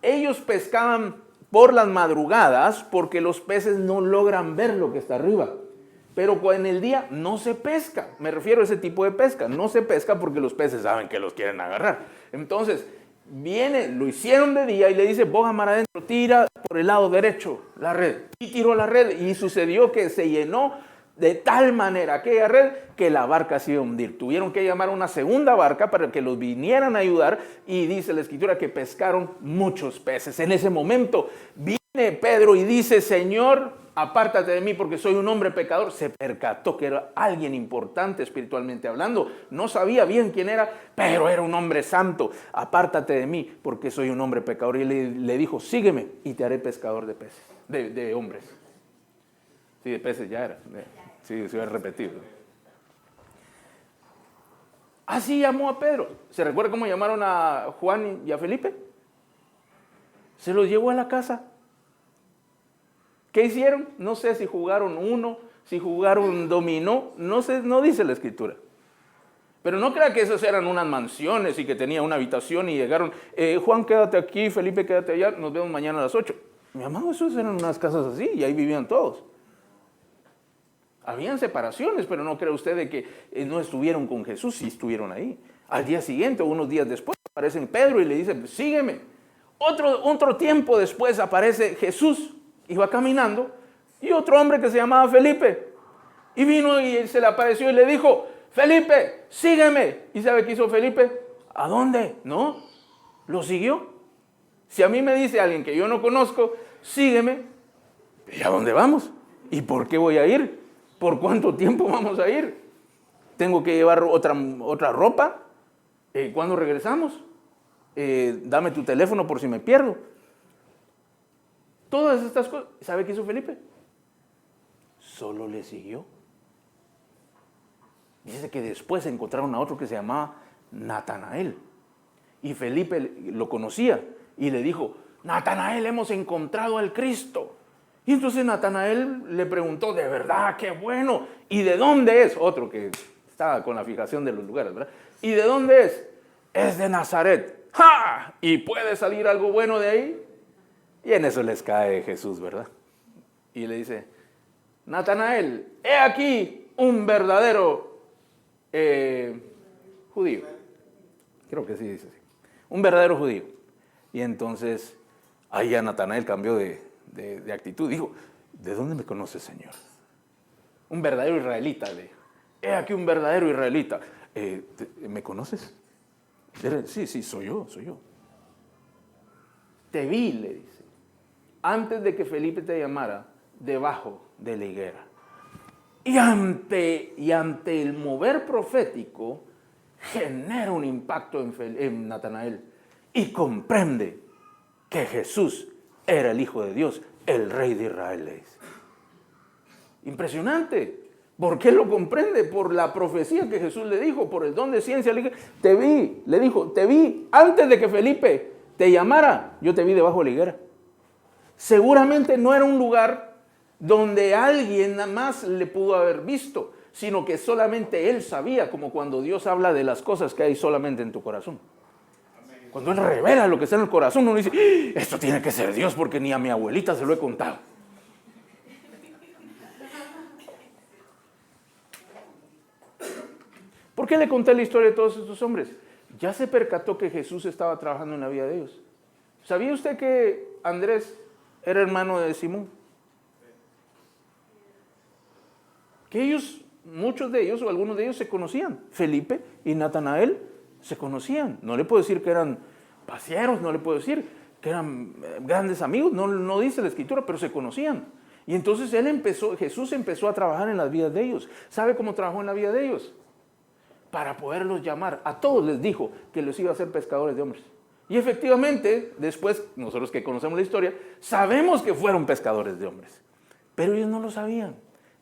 Ellos pescaban por las madrugadas porque los peces no logran ver lo que está arriba. Pero en el día no se pesca, me refiero a ese tipo de pesca, no se pesca porque los peces saben que los quieren agarrar. Entonces, lo hicieron de día y le dice, boga mar adentro, tira por el lado derecho la red. Y tiró la red y sucedió que se llenó de tal manera aquella red que la barca se iba a hundir. Tuvieron que llamar a una segunda barca para que los vinieran a ayudar y dice la Escritura que pescaron muchos peces. En ese momento viene Pedro y dice, Señor, apártate de mí porque soy un hombre pecador. Se percató que era alguien importante espiritualmente hablando. No sabía bien quién era, pero era un hombre santo. Apártate de mí porque soy un hombre pecador. Y le dijo, sígueme y te haré pescador de peces, de hombres. Sí, de peces ya era. Sí, se hubiera repetido. Así llamó a Pedro. ¿Se recuerda cómo llamaron a Juan y a Felipe? Se los llevó a la casa. ¿Qué hicieron? No sé si jugaron uno, si jugaron dominó, no sé, no dice la Escritura. Pero no crea que esas eran unas mansiones y que tenía una habitación y llegaron, Juan, quédate aquí, Felipe, quédate allá, nos vemos mañana a las 8. Mi amado, esos eran unas casas así y ahí vivían todos. Habían separaciones, pero no cree usted de que no estuvieron con Jesús, sí estuvieron ahí. Al día siguiente o unos días después aparecen Pedro y le dice, sígueme. Otro tiempo después aparece Jesús, iba caminando, y otro hombre que se llamaba Felipe. Y vino y se le apareció y le dijo, Felipe, sígueme. ¿Y sabe qué hizo Felipe? ¿A dónde? ¿No? ¿Lo siguió? Si a mí me dice alguien que yo no conozco, sígueme, ¿y a dónde vamos? ¿Y por qué voy a ir? ¿Por cuánto tiempo vamos a ir? ¿Tengo que llevar otra ropa? ¿Cuándo regresamos? Dame tu teléfono por si me pierdo. Todas estas cosas. ¿Sabe qué hizo Felipe? solo le siguió. Dice que después encontraron a otro que se llamaba Natanael. Y Felipe lo conocía y le dijo, Natanael, hemos encontrado al Cristo. Y entonces Natanael le preguntó, de verdad, qué bueno. ¿Y de dónde es? Otro que estaba con la fijación de los lugares, ¿verdad? ¿Y de dónde es? Es de Nazaret. ¡Ja! ¿Y puede salir algo bueno de ahí? Y en eso les cae Jesús, ¿verdad? Y le dice, Natanael, he aquí un verdadero judío. Creo que sí dice así. Un verdadero judío. Y entonces, ahí ya Natanael cambió de actitud. Dijo, ¿de dónde me conoces, Señor? Un verdadero israelita, le dijo. He aquí un verdadero israelita. ¿Me conoces? Sí, soy yo. Te vi, le dice, antes de que Felipe te llamara, debajo de la higuera. Y ante el mover profético, genera un impacto en Natanael y comprende que Jesús era el Hijo de Dios, el Rey de Israel, le dice. Impresionante. ¿Por qué lo comprende? Por la profecía que Jesús le dijo, por el don de ciencia. Le dijo, te vi antes de que Felipe te llamara, yo te vi debajo de la higuera. Seguramente no era un lugar donde alguien nada más le pudo haber visto, sino que solamente él sabía, como cuando Dios habla de las cosas que hay solamente en tu corazón. Cuando Él revela lo que está en el corazón, uno dice, esto tiene que ser Dios, porque ni a mi abuelita se lo he contado. ¿Por qué le conté la historia de todos estos hombres? Ya se percató que Jesús estaba trabajando en la vida de ellos. ¿Sabía usted que Andrés era hermano de Simón? Que ellos, muchos de ellos o algunos de ellos se conocían. Felipe y Natanael se conocían. No le puedo decir que eran paseros, no le puedo decir que eran grandes amigos, no dice la Escritura, pero se conocían. Y entonces Jesús empezó a trabajar en las vidas de ellos. ¿Sabe cómo trabajó en la vida de ellos? Para poderlos llamar. A todos les dijo que los iba a hacer pescadores de hombres. Y efectivamente, después, nosotros que conocemos la historia, sabemos que fueron pescadores de hombres. Pero ellos no lo sabían,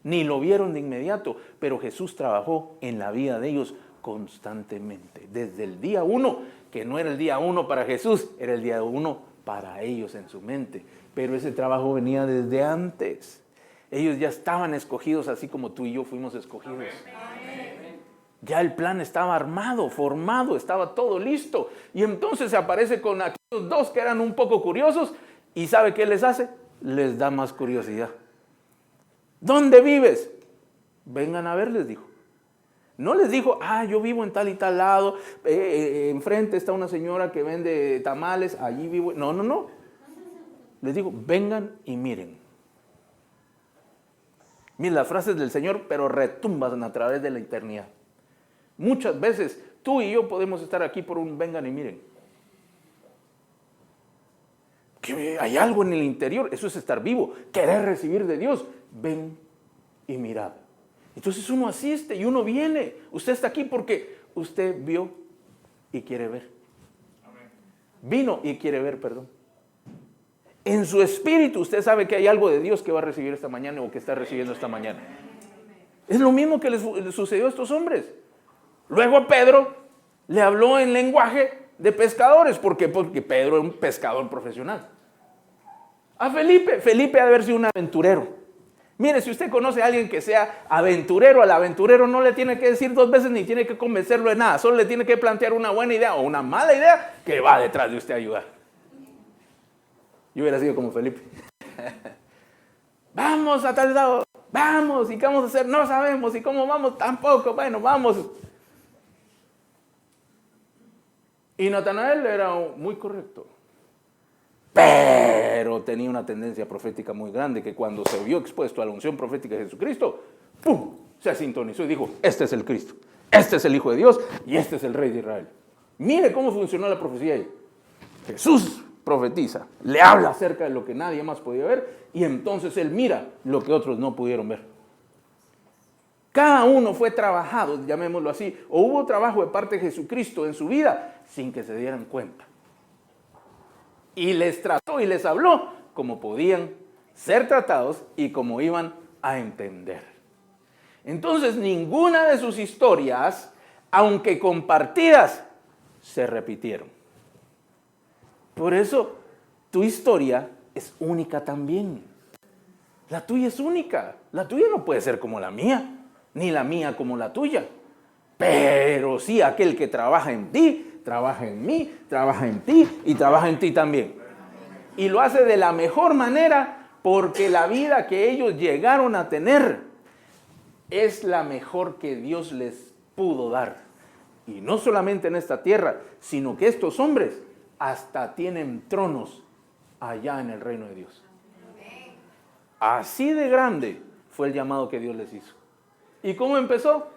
ni lo vieron de inmediato. Pero Jesús trabajó en la vida de ellos constantemente. Desde el día 1, que no era el día 1 para Jesús, era el día 1 para ellos en su mente. Pero ese trabajo venía desde antes. Ellos ya estaban escogidos así como tú y yo fuimos escogidos. Amén. Ya el plan estaba armado, formado, estaba todo listo. Y entonces se aparece con aquellos dos que eran un poco curiosos. ¿Y sabe qué les hace? Les da más curiosidad. ¿Dónde vives? Vengan a ver, les dijo. No les dijo, yo vivo en tal y tal lado, enfrente está una señora que vende tamales, allí vivo. No. Les dijo, vengan y miren. Miren las frases del Señor, pero retumban a través de la eternidad. Muchas veces tú y yo podemos estar aquí por un vengan y miren. Que hay algo en el interior, eso es estar vivo, querer recibir de Dios. Ven y mirad. Entonces uno asiste y uno viene. Usted está aquí porque usted vio y quiere ver. Vino y quiere ver, perdón. En su espíritu usted sabe que hay algo de Dios que va a recibir esta mañana o que está recibiendo esta mañana. Es lo mismo que le sucedió a estos hombres. Luego a Pedro le habló en lenguaje de pescadores. ¿Por qué? Porque Pedro era un pescador profesional. A Felipe ha de haber sido un aventurero. Mire, si usted conoce a alguien que sea aventurero, al aventurero no le tiene que decir 2 veces ni tiene que convencerlo de nada. Solo le tiene que plantear una buena idea o una mala idea que va detrás de usted a ayudar. Yo hubiera sido como Felipe. Vamos a tal lado, vamos, ¿y qué vamos a hacer? No sabemos, ¿y cómo vamos? Tampoco, bueno, vamos. Y Natanael era muy correcto, pero tenía una tendencia profética muy grande que cuando se vio expuesto a la unción profética de Jesucristo, ¡pum!, se sintonizó y dijo, este es el Cristo, este es el Hijo de Dios y este es el Rey de Israel. Mire cómo funcionó la profecía ahí. Jesús profetiza, le habla acerca de lo que nadie más podía ver y entonces él mira lo que otros no pudieron ver. Cada uno fue trabajado, llamémoslo así, o hubo trabajo de parte de Jesucristo en su vida sin que se dieran cuenta. Y les trató y les habló como podían ser tratados y como iban a entender. Entonces, ninguna de sus historias, aunque compartidas, se repitieron. Por eso, tu historia es única también. La tuya es única. La tuya no puede ser como la mía, ni la mía como la tuya. Pero sí, aquel que trabaja en ti, trabaja en mí, trabaja en ti y trabaja en ti también. Y lo hace de la mejor manera porque la vida que ellos llegaron a tener es la mejor que Dios les pudo dar. Y no solamente en esta tierra, sino que estos hombres hasta tienen tronos allá en el reino de Dios. Así de grande fue el llamado que Dios les hizo. ¿Y cómo empezó?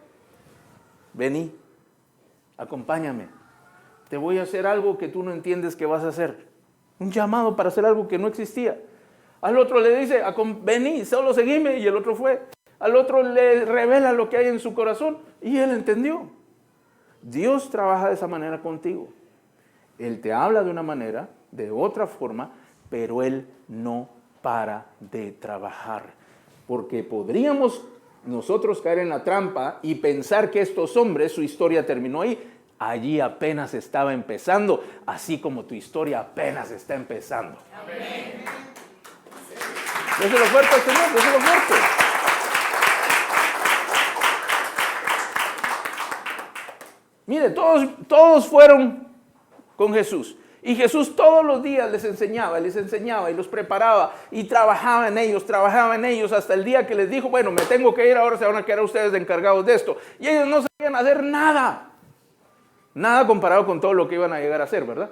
Vení, acompáñame. Te voy a hacer algo que tú no entiendes que vas a hacer. Un llamado para hacer algo que no existía. Al otro le dice, vení, solo seguime, y el otro fue. Al otro le revela lo que hay en su corazón y él entendió. Dios trabaja de esa manera contigo. Él te habla de una manera, de otra forma, pero Él no para de trabajar. Porque podríamos nosotros caer en la trampa y pensar que estos hombres, su historia terminó ahí. Allí apenas estaba empezando, así como tu historia apenas está empezando. Amén. Déselo fuerte al Señor, déselo fuerte. Mire, todos fueron con Jesús. Y Jesús todos los días les enseñaba y los preparaba y trabajaba en ellos hasta el día que les dijo, bueno, me tengo que ir, ahora se van a quedar ustedes encargados de esto. Y ellos no sabían hacer nada. Nada comparado con todo lo que iban a llegar a hacer, ¿verdad?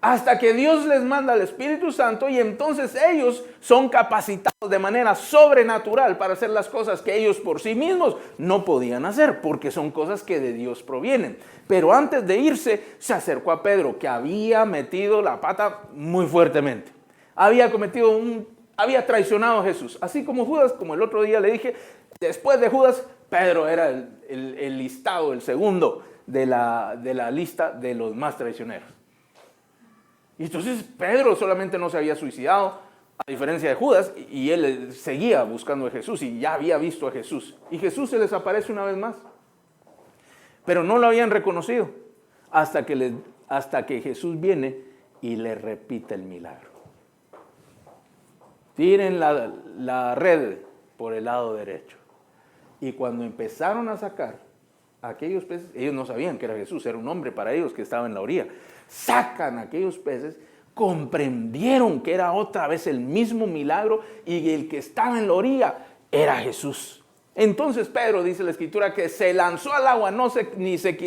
Hasta que Dios les manda al Espíritu Santo y entonces ellos son capacitados de manera sobrenatural para hacer las cosas que ellos por sí mismos no podían hacer, porque son cosas que de Dios provienen. Pero antes de irse, se acercó a Pedro, que había metido la pata muy fuertemente. Había traicionado a Jesús. Así como Judas, como el otro día le dije, después de Judas, Pedro era el listado, el segundo de la lista de los más traicioneros. Y entonces Pedro solamente no se había suicidado, a diferencia de Judas, y él seguía buscando a Jesús y ya había visto a Jesús. Y Jesús se les aparece una vez más. Pero no lo habían reconocido hasta que Jesús viene y le repite el milagro. Tiren la red por el lado derecho. Y cuando empezaron a sacar aquellos peces, ellos no sabían que era Jesús, era un hombre para ellos que estaba en la orilla. Sacan aquellos peces, comprendieron que era otra vez el mismo milagro y el que estaba en la orilla era Jesús. Entonces Pedro, dice la Escritura, que se lanzó al agua, ni se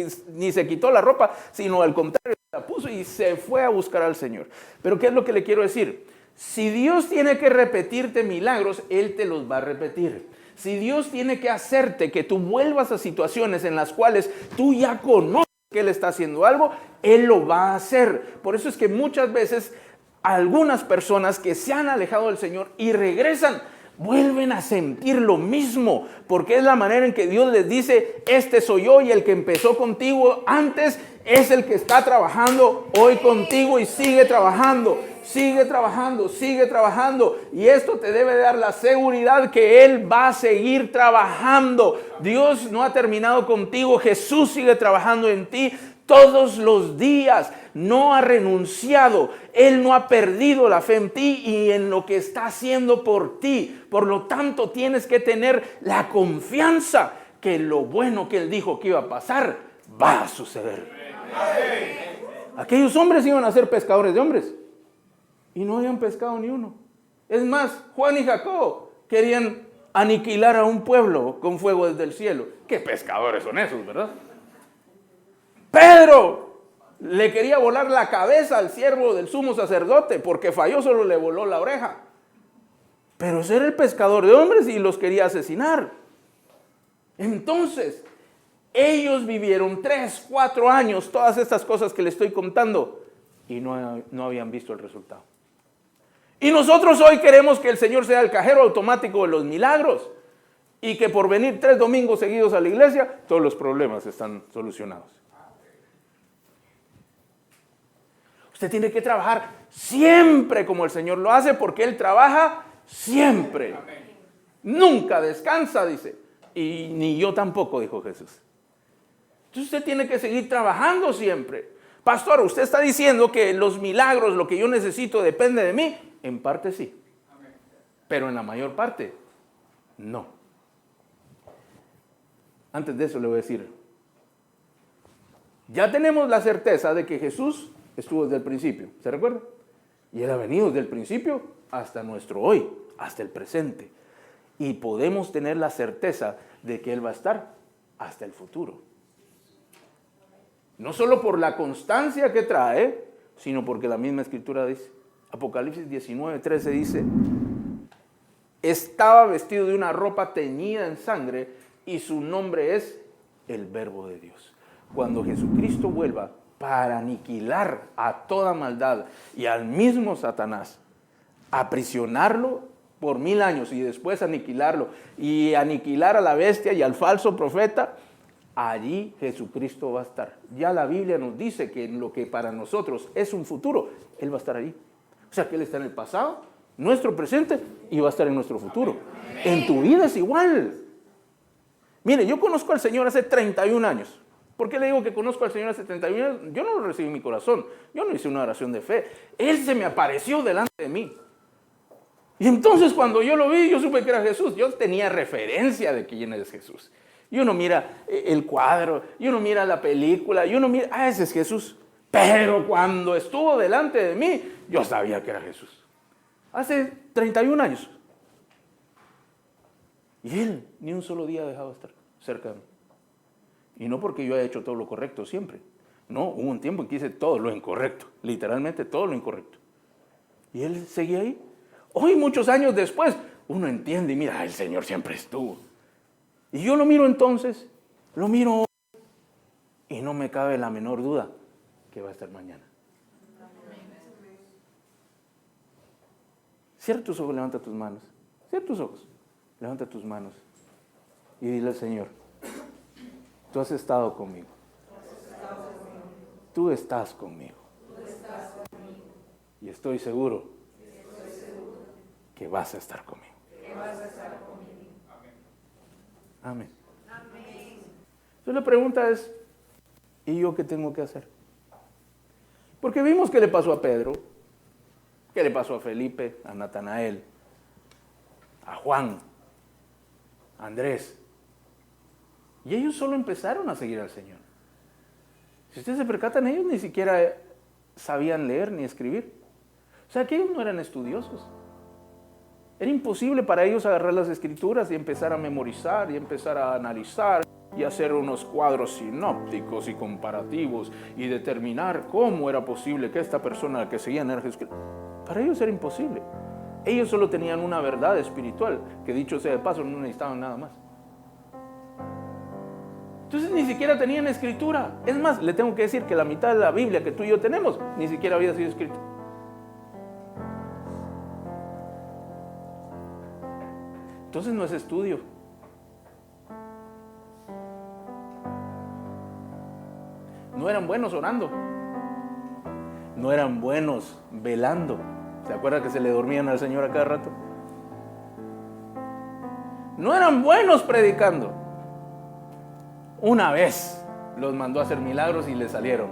quitó la ropa, sino al contrario, la puso y se fue a buscar al Señor. Pero ¿qué es lo que le quiero decir? Si Dios tiene que repetirte milagros, Él te los va a repetir. Si Dios tiene que hacerte que tú vuelvas a situaciones en las cuales tú ya conoces que Él está haciendo algo, Él lo va a hacer. Por eso es que muchas veces algunas personas que se han alejado del Señor y regresan, vuelven a sentir lo mismo, porque es la manera en que Dios les dice, este soy yo y el que empezó contigo antes es el que está trabajando hoy contigo y sigue trabajando. Sigue trabajando, sigue trabajando. Y esto te debe dar la seguridad que Él va a seguir trabajando. Dios no ha terminado contigo. Jesús sigue trabajando en ti todos los días. No ha renunciado. Él no ha perdido la fe en ti y en lo que está haciendo por ti. Por lo tanto, tienes que tener la confianza que lo bueno que Él dijo que iba a pasar, va a suceder. Aquellos hombres iban a ser pescadores de hombres. Y no habían pescado ni uno. Es más, Juan y Jacob querían aniquilar a un pueblo con fuego desde el cielo. ¿Qué pescadores son esos, verdad? Pedro le quería volar la cabeza al siervo del sumo sacerdote porque falló, solo le voló la oreja. Pero ese era el pescador de hombres y los quería asesinar. Entonces, ellos vivieron 3, 4 años todas estas cosas que le estoy contando y no habían visto el resultado. Y nosotros hoy queremos que el Señor sea el cajero automático de los milagros y que por venir 3 domingos seguidos a la iglesia, todos los problemas están solucionados. Usted tiene que trabajar siempre como el Señor lo hace porque Él trabaja siempre. Nunca descansa, dice. Y ni yo tampoco, dijo Jesús. Entonces usted tiene que seguir trabajando siempre. Pastor, usted está diciendo que los milagros, lo que yo necesito, depende de mí. En parte sí. Pero en la mayor parte, no. Antes de eso le voy a decir, ya tenemos la certeza de que Jesús estuvo desde el principio. ¿Se recuerda? Y Él ha venido desde el principio hasta nuestro hoy, hasta el presente. Y podemos tener la certeza de que Él va a estar hasta el futuro. No solo por la constancia que trae, sino porque la misma Escritura dice, Apocalipsis 19:13 dice, estaba vestido de una ropa teñida en sangre y su nombre es el Verbo de Dios. Cuando Jesucristo vuelva para aniquilar a toda maldad y al mismo Satanás, aprisionarlo por 1000 años y después aniquilarlo y aniquilar a la bestia y al falso profeta, allí Jesucristo va a estar. Ya la Biblia nos dice que en lo que para nosotros es un futuro, Él va a estar allí. O sea que Él está en el pasado, nuestro presente y va a estar en nuestro futuro. En tu vida es igual. Mire, yo conozco al Señor hace 31 años. ¿Por qué le digo que conozco al Señor hace 31 años? Yo no lo recibí en mi corazón. Yo no hice una oración de fe. Él se me apareció delante de mí. Y entonces cuando yo lo vi, yo supe que era Jesús. Yo tenía referencia de quién es Jesús. Y uno mira el cuadro, y uno mira la película, y uno mira, ese es Jesús. Pero cuando estuvo delante de mí, yo sabía que era Jesús. Hace 31 años. Y Él ni un solo día dejaba de estar cerca de mí. Y no porque yo haya hecho todo lo correcto siempre. No, hubo un tiempo en que hice todo lo incorrecto. Literalmente todo lo incorrecto. Y Él seguía ahí. Hoy, muchos años después, uno entiende y mira, el Señor siempre estuvo. Y yo lo miro entonces, lo miro hoy, y no me cabe la menor duda que va a estar mañana. Cierra tus ojos, levanta tus manos. Cierra tus ojos, levanta tus manos. Y dile al Señor, tú has estado conmigo. Tú estás conmigo. Y estoy seguro que vas a estar conmigo. Amén. Entonces la pregunta es, ¿y yo qué tengo que hacer? Porque vimos qué le pasó a Pedro, qué le pasó a Felipe, a Natanael, a Juan, a Andrés. Y ellos solo empezaron a seguir al Señor. Si ustedes se percatan, ellos ni siquiera sabían leer ni escribir. O sea que ellos no eran estudiosos. Era imposible para ellos agarrar las escrituras y empezar a memorizar y empezar a analizar y hacer unos cuadros sinópticos y comparativos y determinar cómo era posible que esta persona que seguían era Jesús. Para ellos era imposible. Ellos solo tenían una verdad espiritual que, dicho sea de paso, no necesitaban nada más. Entonces ni siquiera tenían escritura. Es más, le tengo que decir que la mitad de la Biblia que tú y yo tenemos ni siquiera había sido escrita. Entonces no es estudio. No eran buenos orando. No eran buenos velando. ¿Se acuerda que se le dormían al Señor a cada rato? No eran buenos predicando. Una vez los mandó a hacer milagros y les salieron.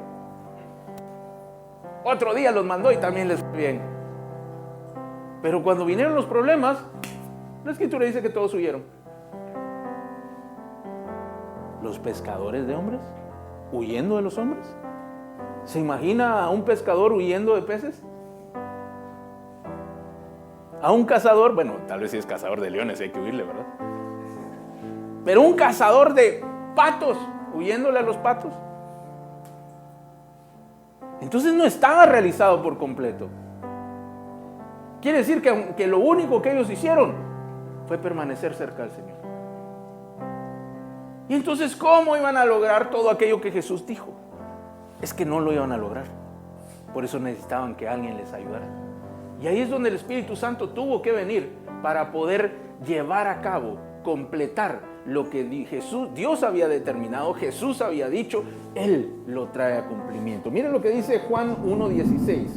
Otro día los mandó y también les fue bien. Pero cuando vinieron los problemas, la Escritura dice que todos huyeron. Los pescadores de hombres, huyendo de los hombres. ¿Se imagina a un pescador huyendo de peces? A un cazador, bueno, tal vez si es cazador de leones hay que huirle, ¿verdad? Pero un cazador de patos, huyéndole a los patos. Entonces no estaba realizado por completo. Quiere decir que lo único que ellos hicieron fue permanecer cerca del Señor. Y entonces, ¿cómo iban a lograr todo aquello que Jesús dijo? Es que no lo iban a lograr. Por eso necesitaban que alguien les ayudara. Y ahí es donde el Espíritu Santo tuvo que venir para poder llevar a cabo, completar lo que Dios había determinado, Jesús había dicho, Él lo trae a cumplimiento. Miren lo que dice Juan 1:16.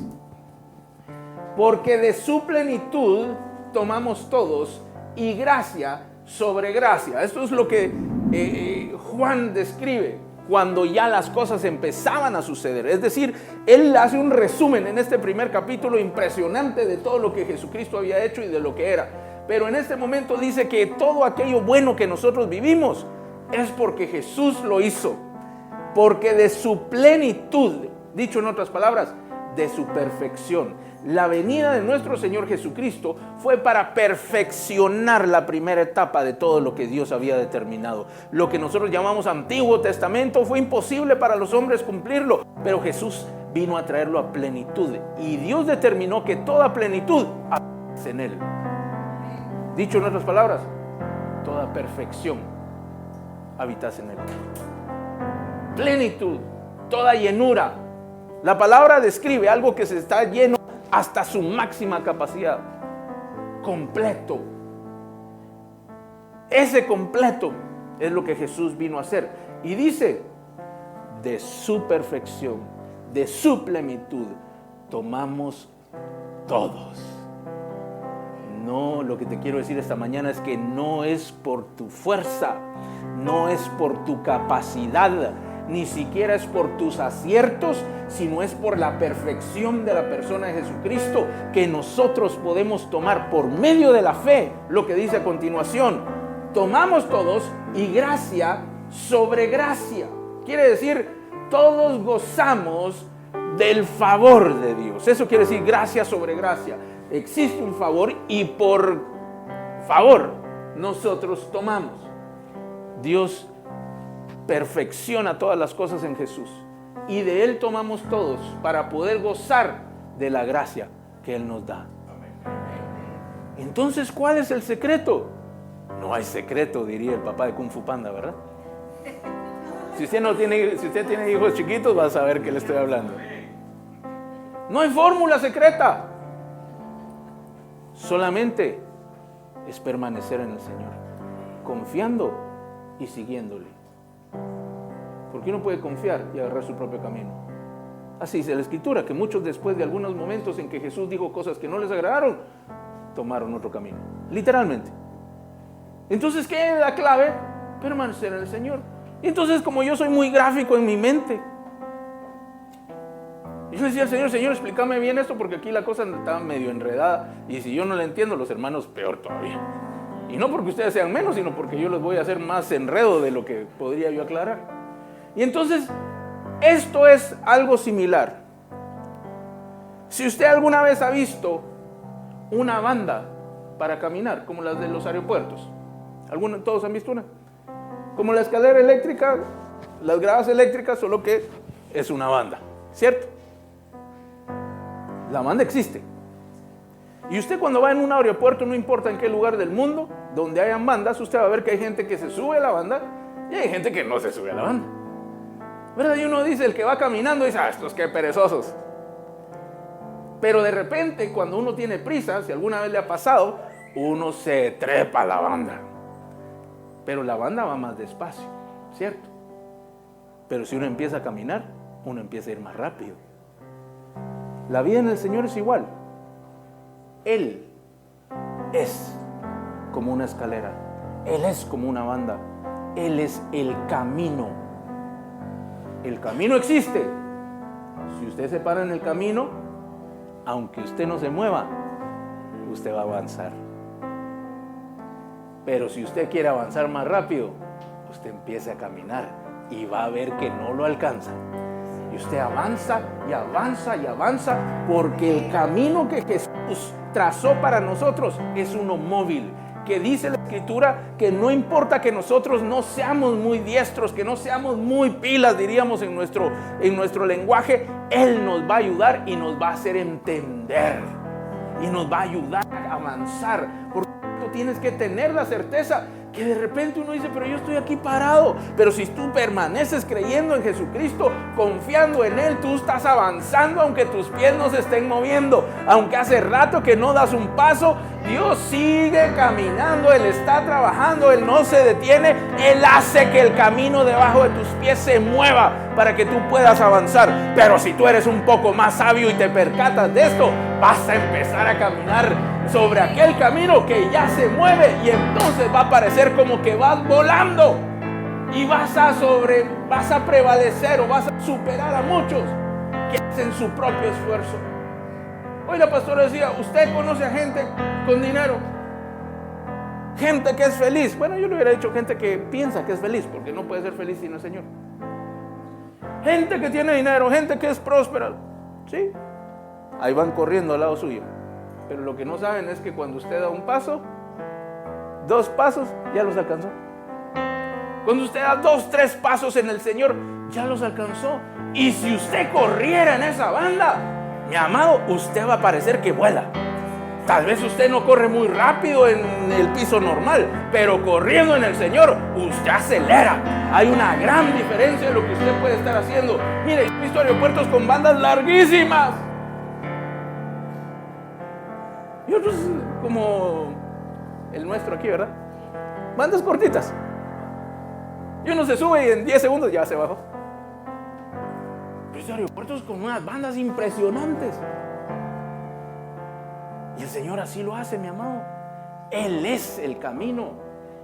Porque de su plenitud tomamos todos y gracia sobre gracia. Esto es lo que Juan describe cuando ya las cosas empezaban a suceder. Es decir, él hace un resumen en este primer capítulo impresionante de todo lo que Jesucristo había hecho y de lo que era. Pero en este momento dice que todo aquello bueno que nosotros vivimos es porque Jesús lo hizo. Porque de su plenitud, dicho en otras palabras, de su perfección. La venida de nuestro Señor Jesucristo fue para perfeccionar la primera etapa de todo lo que Dios había determinado. Lo que nosotros llamamos Antiguo Testamento fue imposible para los hombres cumplirlo, pero Jesús vino a traerlo a plenitud. Y Dios determinó que toda plenitud habitase en Él. Dicho en otras palabras, toda perfección habitase en Él. Plenitud, toda llenura. La palabra describe algo que se está lleno hasta su máxima capacidad. Completo. Ese completo es lo que Jesús vino a hacer. Y dice, de su perfección, de su plenitud, tomamos todos. No, lo que te quiero decir esta mañana es que no es por tu fuerza, no es por tu capacidad, ni siquiera es por tus aciertos, sino es por la perfección de la persona de Jesucristo que nosotros podemos tomar por medio de la fe. Lo que dice a continuación, tomamos todos y gracia sobre gracia. Quiere decir, todos gozamos del favor de Dios. Eso quiere decir gracia sobre gracia. Existe un favor y por favor nosotros tomamos. Dios perfecciona todas las cosas en Jesús y de Él tomamos todos para poder gozar de la gracia que Él nos da. Entonces, ¿cuál es el secreto? No hay secreto, diría el papá de Kung Fu Panda, ¿verdad? Si usted tiene hijos chiquitos, va a saber que le estoy hablando. No hay fórmula secreta. Solamente es permanecer en el Señor, confiando y siguiéndole. Porque uno puede confiar y agarrar su propio camino. Así dice la Escritura, que muchos después de algunos momentos en que Jesús dijo cosas que no les agradaron, tomaron otro camino, literalmente. Entonces, ¿qué es la clave? Permanecer en el Señor. Y entonces, como yo soy muy gráfico en mi mente, yo le decía al Señor, Señor, explícame bien esto porque aquí la cosa estaba medio enredada y si yo no la entiendo, los hermanos peor todavía. Y no porque ustedes sean menos, sino porque yo les voy a hacer más enredo de lo que podría yo aclarar. Y entonces, esto es algo similar. Si usted alguna vez ha visto una banda para caminar, como las de los aeropuertos, ¿todos han visto una? Como la escalera eléctrica, las gradas eléctricas, solo que es una banda, ¿cierto? La banda existe. Y usted cuando va en un aeropuerto, no importa en qué lugar del mundo, donde hayan bandas, usted va a ver que hay gente que se sube a la banda y hay gente que no se sube a la banda. ¿Verdad? Y uno dice, el que va caminando dice, estos qué perezosos. Pero de repente, cuando uno tiene prisa, si alguna vez le ha pasado, uno se trepa a la banda. Pero la banda va más despacio, ¿cierto? Pero si uno empieza a caminar, uno empieza a ir más rápido. La vida en el Señor es igual. Él es como una escalera. Él es como una banda. Él es el camino. El camino existe. Si usted se para en el camino, aunque usted no se mueva, usted va a avanzar. Pero si usted quiere avanzar más rápido, usted empieza a caminar y va a ver que no lo alcanza. Y usted avanza y avanza y avanza, porque el camino que Jesús trazó para nosotros es uno móvil, que dice la Escritura que no importa que nosotros no seamos muy diestros, que no seamos muy pilas, diríamos en nuestro lenguaje, Él nos va a ayudar y nos va a hacer entender y nos va a ayudar a avanzar. Por tanto, tienes que tener la certeza que de repente uno dice, pero yo estoy aquí parado. Pero si tú permaneces creyendo en Jesucristo, confiando en Él, tú estás avanzando aunque tus pies no se estén moviendo. Aunque hace rato que no das un paso, Dios sigue caminando, Él está trabajando, Él no se detiene. Él hace que el camino debajo de tus pies se mueva para que tú puedas avanzar. Pero si tú eres un poco más sabio y te percatas de esto, vas a empezar a caminar sobre aquel camino que ya se mueve, y entonces va a parecer como que vas volando y vas a prevalecer o vas a superar a muchos que hacen su propio esfuerzo. Hoy la pastora decía, usted conoce a gente con dinero, gente que es feliz. Bueno, yo le hubiera dicho gente que piensa que es feliz, porque no puede ser feliz sin el Señor. Gente que tiene dinero, gente que es próspera, sí, ahí van corriendo al lado suyo. Pero lo que no saben es que cuando usted da un paso, 2 pasos, ya los alcanzó. Cuando usted da 2, 3 pasos en el Señor, ya los alcanzó. Y si usted corriera en esa banda, mi amado, usted va a parecer que vuela. Tal vez usted no corre muy rápido en el piso normal, pero corriendo en el Señor, usted acelera. Hay una gran diferencia de lo que usted puede estar haciendo. Mire, he visto aeropuertos con bandas larguísimas. Y otros como el nuestro aquí, ¿verdad? Bandas cortitas. Y uno se sube y en 10 segundos ya se bajó. Pero estos aeropuertos con unas bandas impresionantes. Y el Señor así lo hace, mi amado. Él es el camino.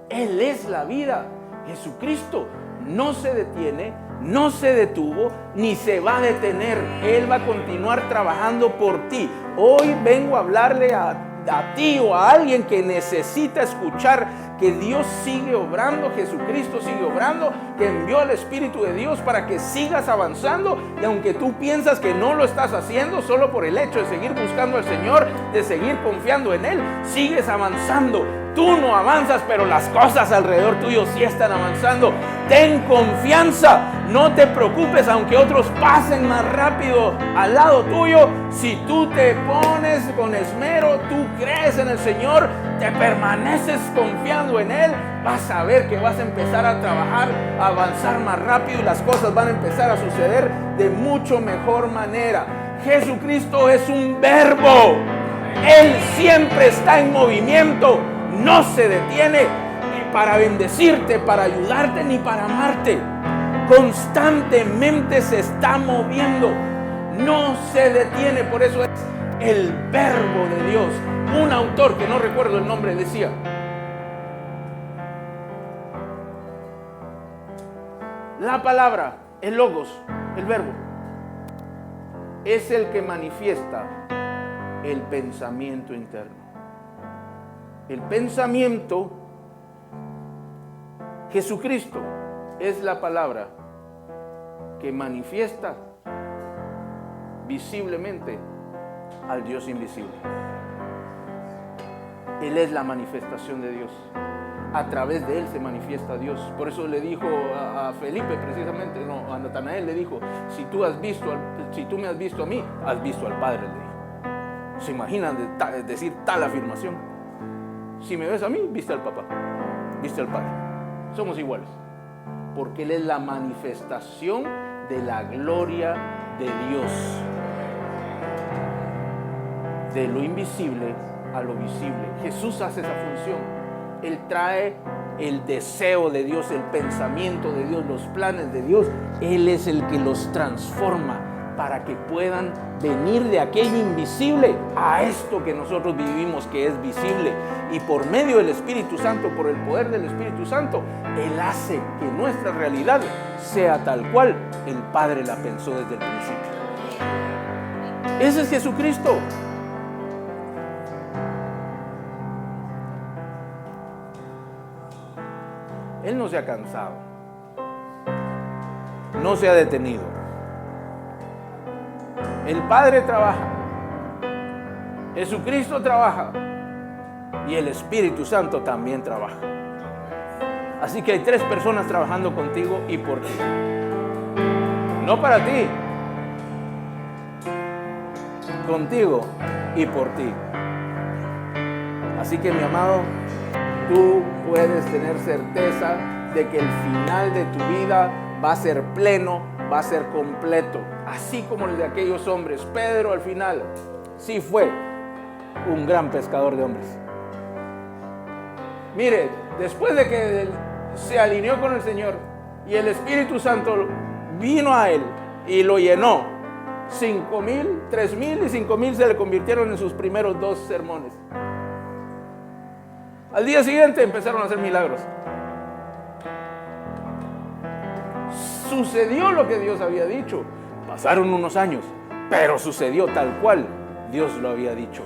Él es la vida. Jesucristo no se detiene, no se detuvo, ni se va a detener. Él va a continuar trabajando por ti. Hoy vengo a hablarle a ti o a alguien que necesita escuchar que Dios sigue obrando, Jesucristo sigue obrando, que envió al Espíritu de Dios para que sigas avanzando, y aunque tú piensas que no lo estás haciendo solo por el hecho de seguir buscando al Señor, de seguir confiando en Él, sigues avanzando. Tú no avanzas, pero las cosas alrededor tuyo sí están avanzando. Ten confianza, no te preocupes aunque otros pasen más rápido al lado tuyo. Si tú te pones con esmero, tú crees en el Señor, te permaneces confiando en Él, vas a ver que vas a empezar a trabajar, a avanzar más rápido, y las cosas van a empezar a suceder de mucho mejor manera. Jesucristo es un verbo. Él siempre está en movimiento. No se detiene ni para bendecirte, para ayudarte, ni para amarte. Constantemente se está moviendo. No se detiene. Por eso es el verbo de Dios. Un autor que no recuerdo el nombre decía: la palabra, el logos, el verbo, es el que manifiesta el pensamiento interno. El pensamiento, Jesucristo, es la palabra que manifiesta visiblemente al Dios invisible. Él es la manifestación de Dios. A través de Él se manifiesta Dios. Por eso le dijo a Felipe, precisamente, no, a Natanael le dijo: si tú me has visto a mí, has visto al Padre, le dijo. ¿Se imaginan decir tal afirmación? Si me ves a mí, viste al papá, viste al Padre. Somos iguales, porque Él es la manifestación de la gloria de Dios. De lo invisible a lo visible. Jesús hace esa función. Él trae el deseo de Dios, el pensamiento de Dios, los planes de Dios. Él es el que los transforma para que puedan venir de aquello invisible a esto que nosotros vivimos, que es visible. Y por medio del Espíritu Santo, por el poder del Espíritu Santo, Él hace que nuestra realidad sea tal cual el Padre la pensó desde el principio. Ese es Jesucristo. Él no se ha cansado, no se ha detenido. El Padre trabaja, Jesucristo trabaja, y el Espíritu Santo también trabaja. Así que hay 3 personas trabajando contigo y por ti. No para ti, contigo y por ti. Así que, mi amado, tú puedes tener certeza de que el final de tu vida va a ser pleno, va a ser completo, así como el de aquellos hombres. Pedro al final sí fue un gran pescador de hombres. Mire, después de que se alineó con el Señor y el Espíritu Santo vino a él y lo llenó, 5,000, 3,000 y 5,000 se le convirtieron en sus primeros 2 sermones. Al día siguiente empezaron a hacer milagros. Sucedió lo que Dios había dicho. Pasaron unos años, pero sucedió tal cual Dios lo había dicho.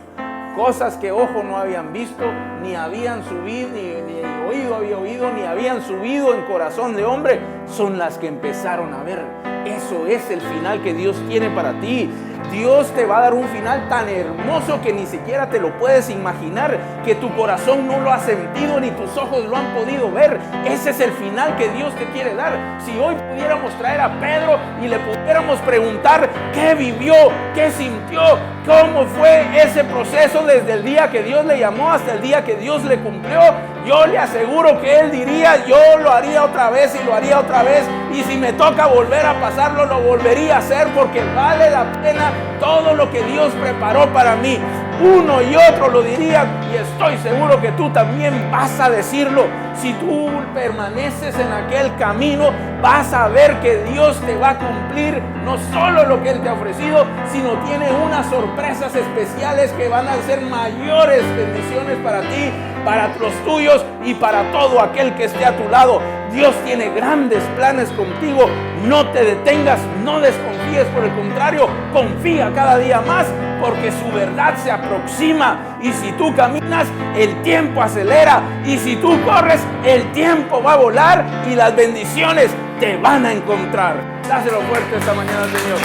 Cosas que ojo no habían visto, ni habían subido, ni oído había oído, ni habían subido en corazón de hombre, son las que empezaron a ver. Eso es el final que Dios tiene para ti. Dios te va a dar un final tan hermoso que ni siquiera te lo puedes imaginar, que tu corazón no lo ha sentido ni tus ojos lo han podido ver. Ese es el final que Dios te quiere dar. Si hoy pudiéramos traer a Pedro y le pudiéramos preguntar qué vivió, qué sintió, cómo fue ese proceso desde el día que Dios le llamó hasta el día que Dios le cumplió, yo le aseguro que él diría: yo lo haría otra vez y lo haría otra vez, y si me toca volver a pasarlo, lo volvería a hacer, porque vale la pena todo lo que Dios preparó para mí. Uno y otro lo diría, y estoy seguro que tú también vas a decirlo. Si tú permaneces en aquel camino, vas a ver que Dios te va a cumplir no solo lo que Él te ha ofrecido, sino tiene unas sorpresas especiales que van a ser mayores bendiciones para ti, para los tuyos y para todo aquel que esté a tu lado. Dios tiene grandes planes contigo. No te detengas, no desconfíes, por el contrario, confía cada día más, porque su verdad se aproxima. Y si tú caminas, el tiempo acelera, y si tú corres, el tiempo va a volar y las bendiciones te van a encontrar. Dáselo fuerte esta mañana, Señor.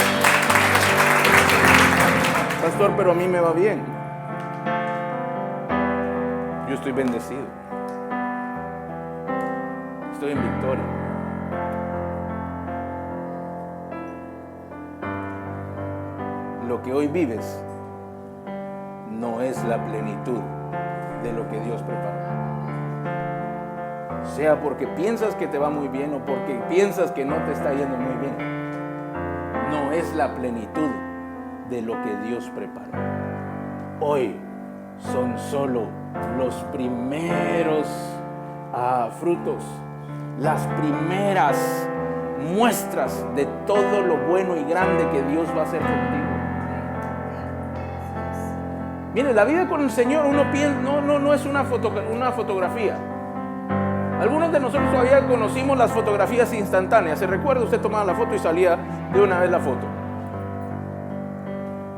Pastor, pero a mí me va bien. Yo estoy bendecido. Estoy en victoria. Lo que hoy vives no es la plenitud de lo que Dios preparó. Sea porque piensas que te va muy bien o porque piensas que no te está yendo muy bien, no es la plenitud de lo que Dios preparó. Hoy son solo los primeros frutos, las primeras muestras de todo lo bueno y grande que Dios va a hacer contigo. Mire, la vida con el Señor, uno piensa, no es una fotografía. Algunos de nosotros todavía conocimos las fotografías instantáneas. ¿Se recuerda? Usted tomaba la foto y salía de una vez la foto.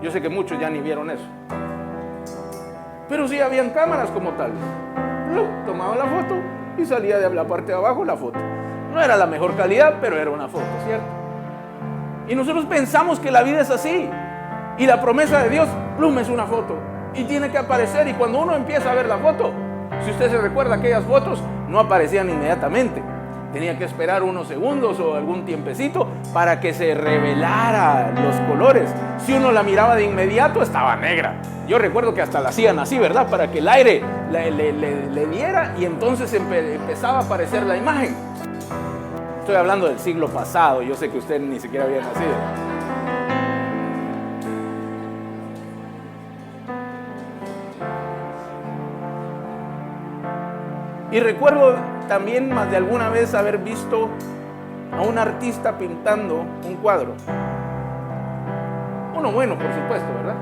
Yo sé que muchos ya ni vieron eso. Pero sí habían cámaras como tal. Tomaba la foto y salía de la parte de abajo la foto. No era la mejor calidad, pero era una foto, ¿cierto? Y nosotros pensamos que la vida es así. Y la promesa de Dios, plum, es una foto. Y tiene que aparecer. Y cuando uno empieza a ver la foto, si usted se recuerda, aquellas fotos no aparecían inmediatamente. Tenía que esperar unos segundos o algún tiempecito para que se revelara los colores. Si uno la miraba de inmediato, estaba negra. Yo recuerdo que hasta la hacían así, ¿verdad? Para que el aire le diera y entonces empezaba a aparecer la imagen. Estoy hablando del siglo pasado. Yo sé que usted ni siquiera había nacido. Y recuerdo también más de alguna vez haber visto a un artista pintando un cuadro. Uno bueno, por supuesto, ¿verdad?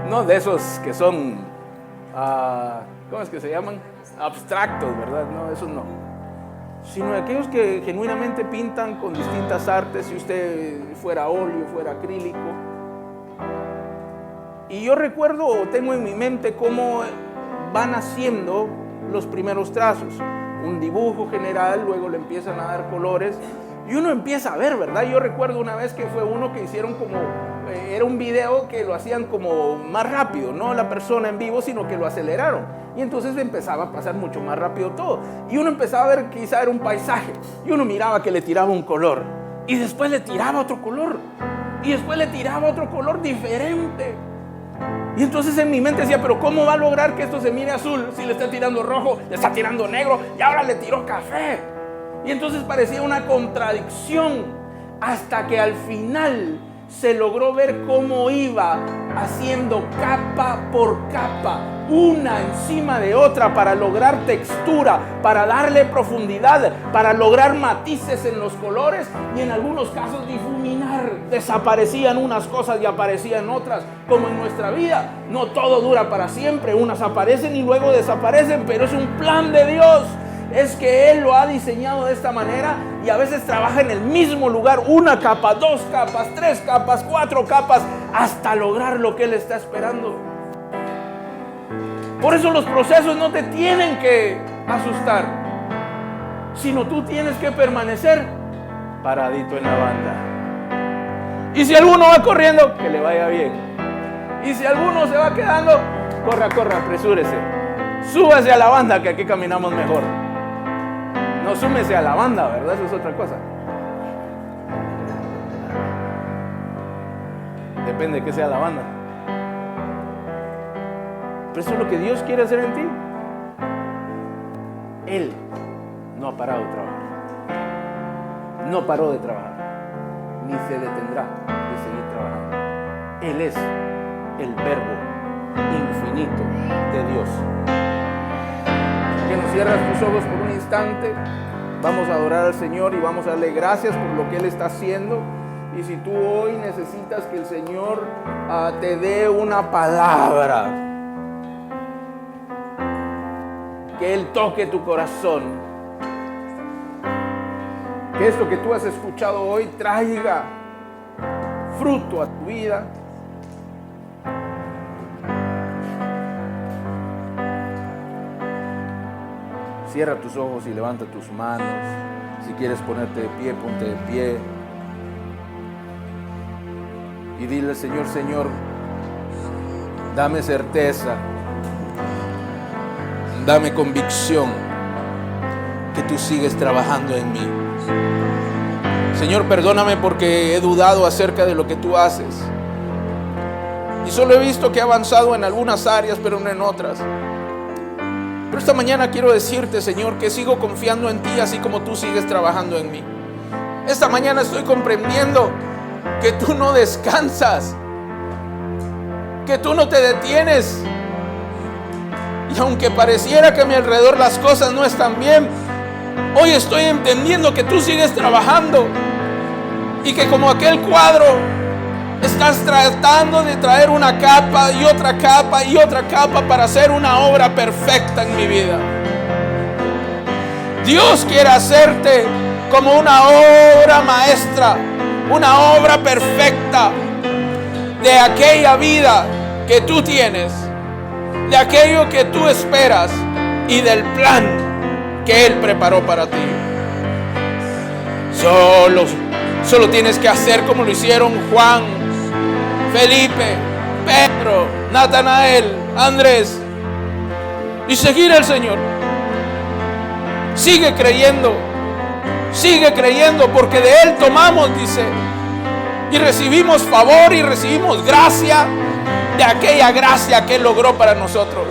No de esos que son, ¿cómo es que se llaman? Abstractos, ¿verdad? No, esos no. Sino de aquellos que genuinamente pintan con distintas artes, si usted fuera óleo, fuera acrílico. Y yo recuerdo, o tengo en mi mente cómo van haciendo los primeros trazos, un dibujo general, luego le empiezan a dar colores y uno empieza a ver, ¿verdad? Yo recuerdo una vez que fue uno que hicieron como, era un video que lo hacían como más rápido, no la persona en vivo, sino que lo aceleraron y entonces empezaba a pasar mucho más rápido todo y uno empezaba a ver, quizá era un paisaje y uno miraba que le tiraba un color y después le tiraba otro color y después le tiraba otro color diferente. Y entonces en mi mente decía, pero ¿cómo va a lograr que esto se mire azul si le está tirando rojo, le está tirando negro y ahora le tiró café? Y entonces parecía una contradicción hasta que al final se logró ver cómo iba haciendo capa por capa, una encima de otra, para lograr textura, para darle profundidad, para lograr matices en los colores y en algunos casos difuminar. Desaparecían unas cosas y aparecían otras, como en nuestra vida. No todo dura para siempre, unas aparecen y luego desaparecen, pero es un plan de Dios. Es que Él lo ha diseñado de esta manera y a veces trabaja en el mismo lugar, una capa, 2 capas, 3 capas, 4 capas, hasta lograr lo que Él está esperando. Por eso los procesos no te tienen que asustar, sino tú tienes que permanecer paradito en la banda. Y si alguno va corriendo, que le vaya bien. Y si alguno se va quedando, corra, apresúrese. Súbase a la banda, que aquí caminamos mejor. No, súmese a la banda, ¿verdad? Eso es otra cosa. Depende de qué sea la banda. Pero eso es lo que Dios quiere hacer en ti. Él no ha parado de trabajar. No paró de trabajar. Ni se detendrá de seguir trabajando. Él es el Verbo infinito de Dios. Que nos cierras tus ojos por un instante. Vamos a adorar al Señor y vamos a darle gracias por lo que Él está haciendo. Y si tú hoy necesitas que el Señor te dé una palabra, que Él toque tu corazón, que esto que tú has escuchado hoy traiga fruto a tu vida, cierra tus ojos y levanta tus manos. Si quieres ponerte de pie, ponte de pie. Y dile al Señor: Señor, dame certeza, dame convicción que tú sigues trabajando en mí. Señor, perdóname porque he dudado acerca de lo que tú haces. Y solo he visto que he avanzado en algunas áreas, pero no en otras. Pero esta mañana quiero decirte, Señor, que sigo confiando en ti así como tú sigues trabajando en mí. Esta mañana estoy comprendiendo que tú no descansas, que tú no te detienes. Y aunque pareciera que a mi alrededor las cosas no están bien, hoy estoy entendiendo que tú sigues trabajando y que como aquel cuadro estás tratando de traer una capa y otra capa y otra capa para hacer una obra perfecta en mi vida. Dios quiere hacerte como una obra maestra, una obra perfecta de aquella vida que tú tienes, de aquello que tú esperas y del plan que Él preparó para ti. Solo tienes que hacer como lo hicieron Juan, Felipe, Pedro, Natanael, Andrés, y seguir al Señor. Sigue creyendo, porque de Él tomamos, dice, y recibimos favor y recibimos gracia de aquella gracia que Él logró para nosotros.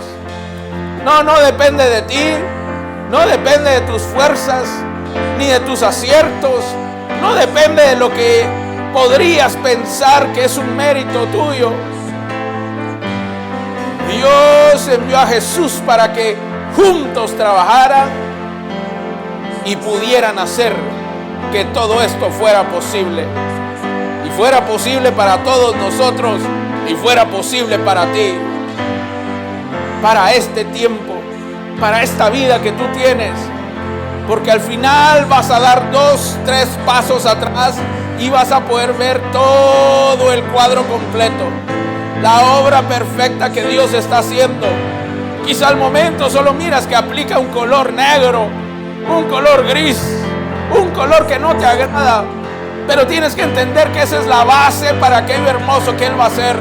No depende de ti, no depende de tus fuerzas, ni de tus aciertos, no depende de lo que podrías pensar que es un mérito tuyo. Dios envió a Jesús para que juntos trabajaran y pudieran hacer que todo esto fuera posible. Y fuera posible para todos nosotros y fuera posible para ti. Para este tiempo, para esta vida que tú tienes. Porque al final vas a dar 2, 3 pasos atrás y vas a poder ver todo el cuadro completo, la obra perfecta que Dios está haciendo. Quizá al momento solo miras que aplica un color negro, un color gris, un color que no te agrada, pero tienes que entender que esa es la base para aquello hermoso que Él va a hacer.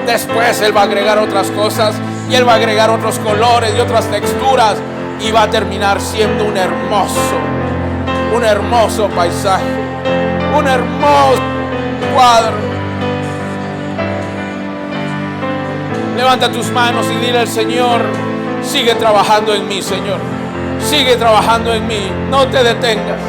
Después Él va a agregar otras cosas y Él va a agregar otros colores y otras texturas y va a terminar siendo un hermoso paisaje, un hermoso cuadro. Levanta tus manos y dile al Señor: sigue trabajando en mí, Señor. Sigue trabajando en mí. No te detengas.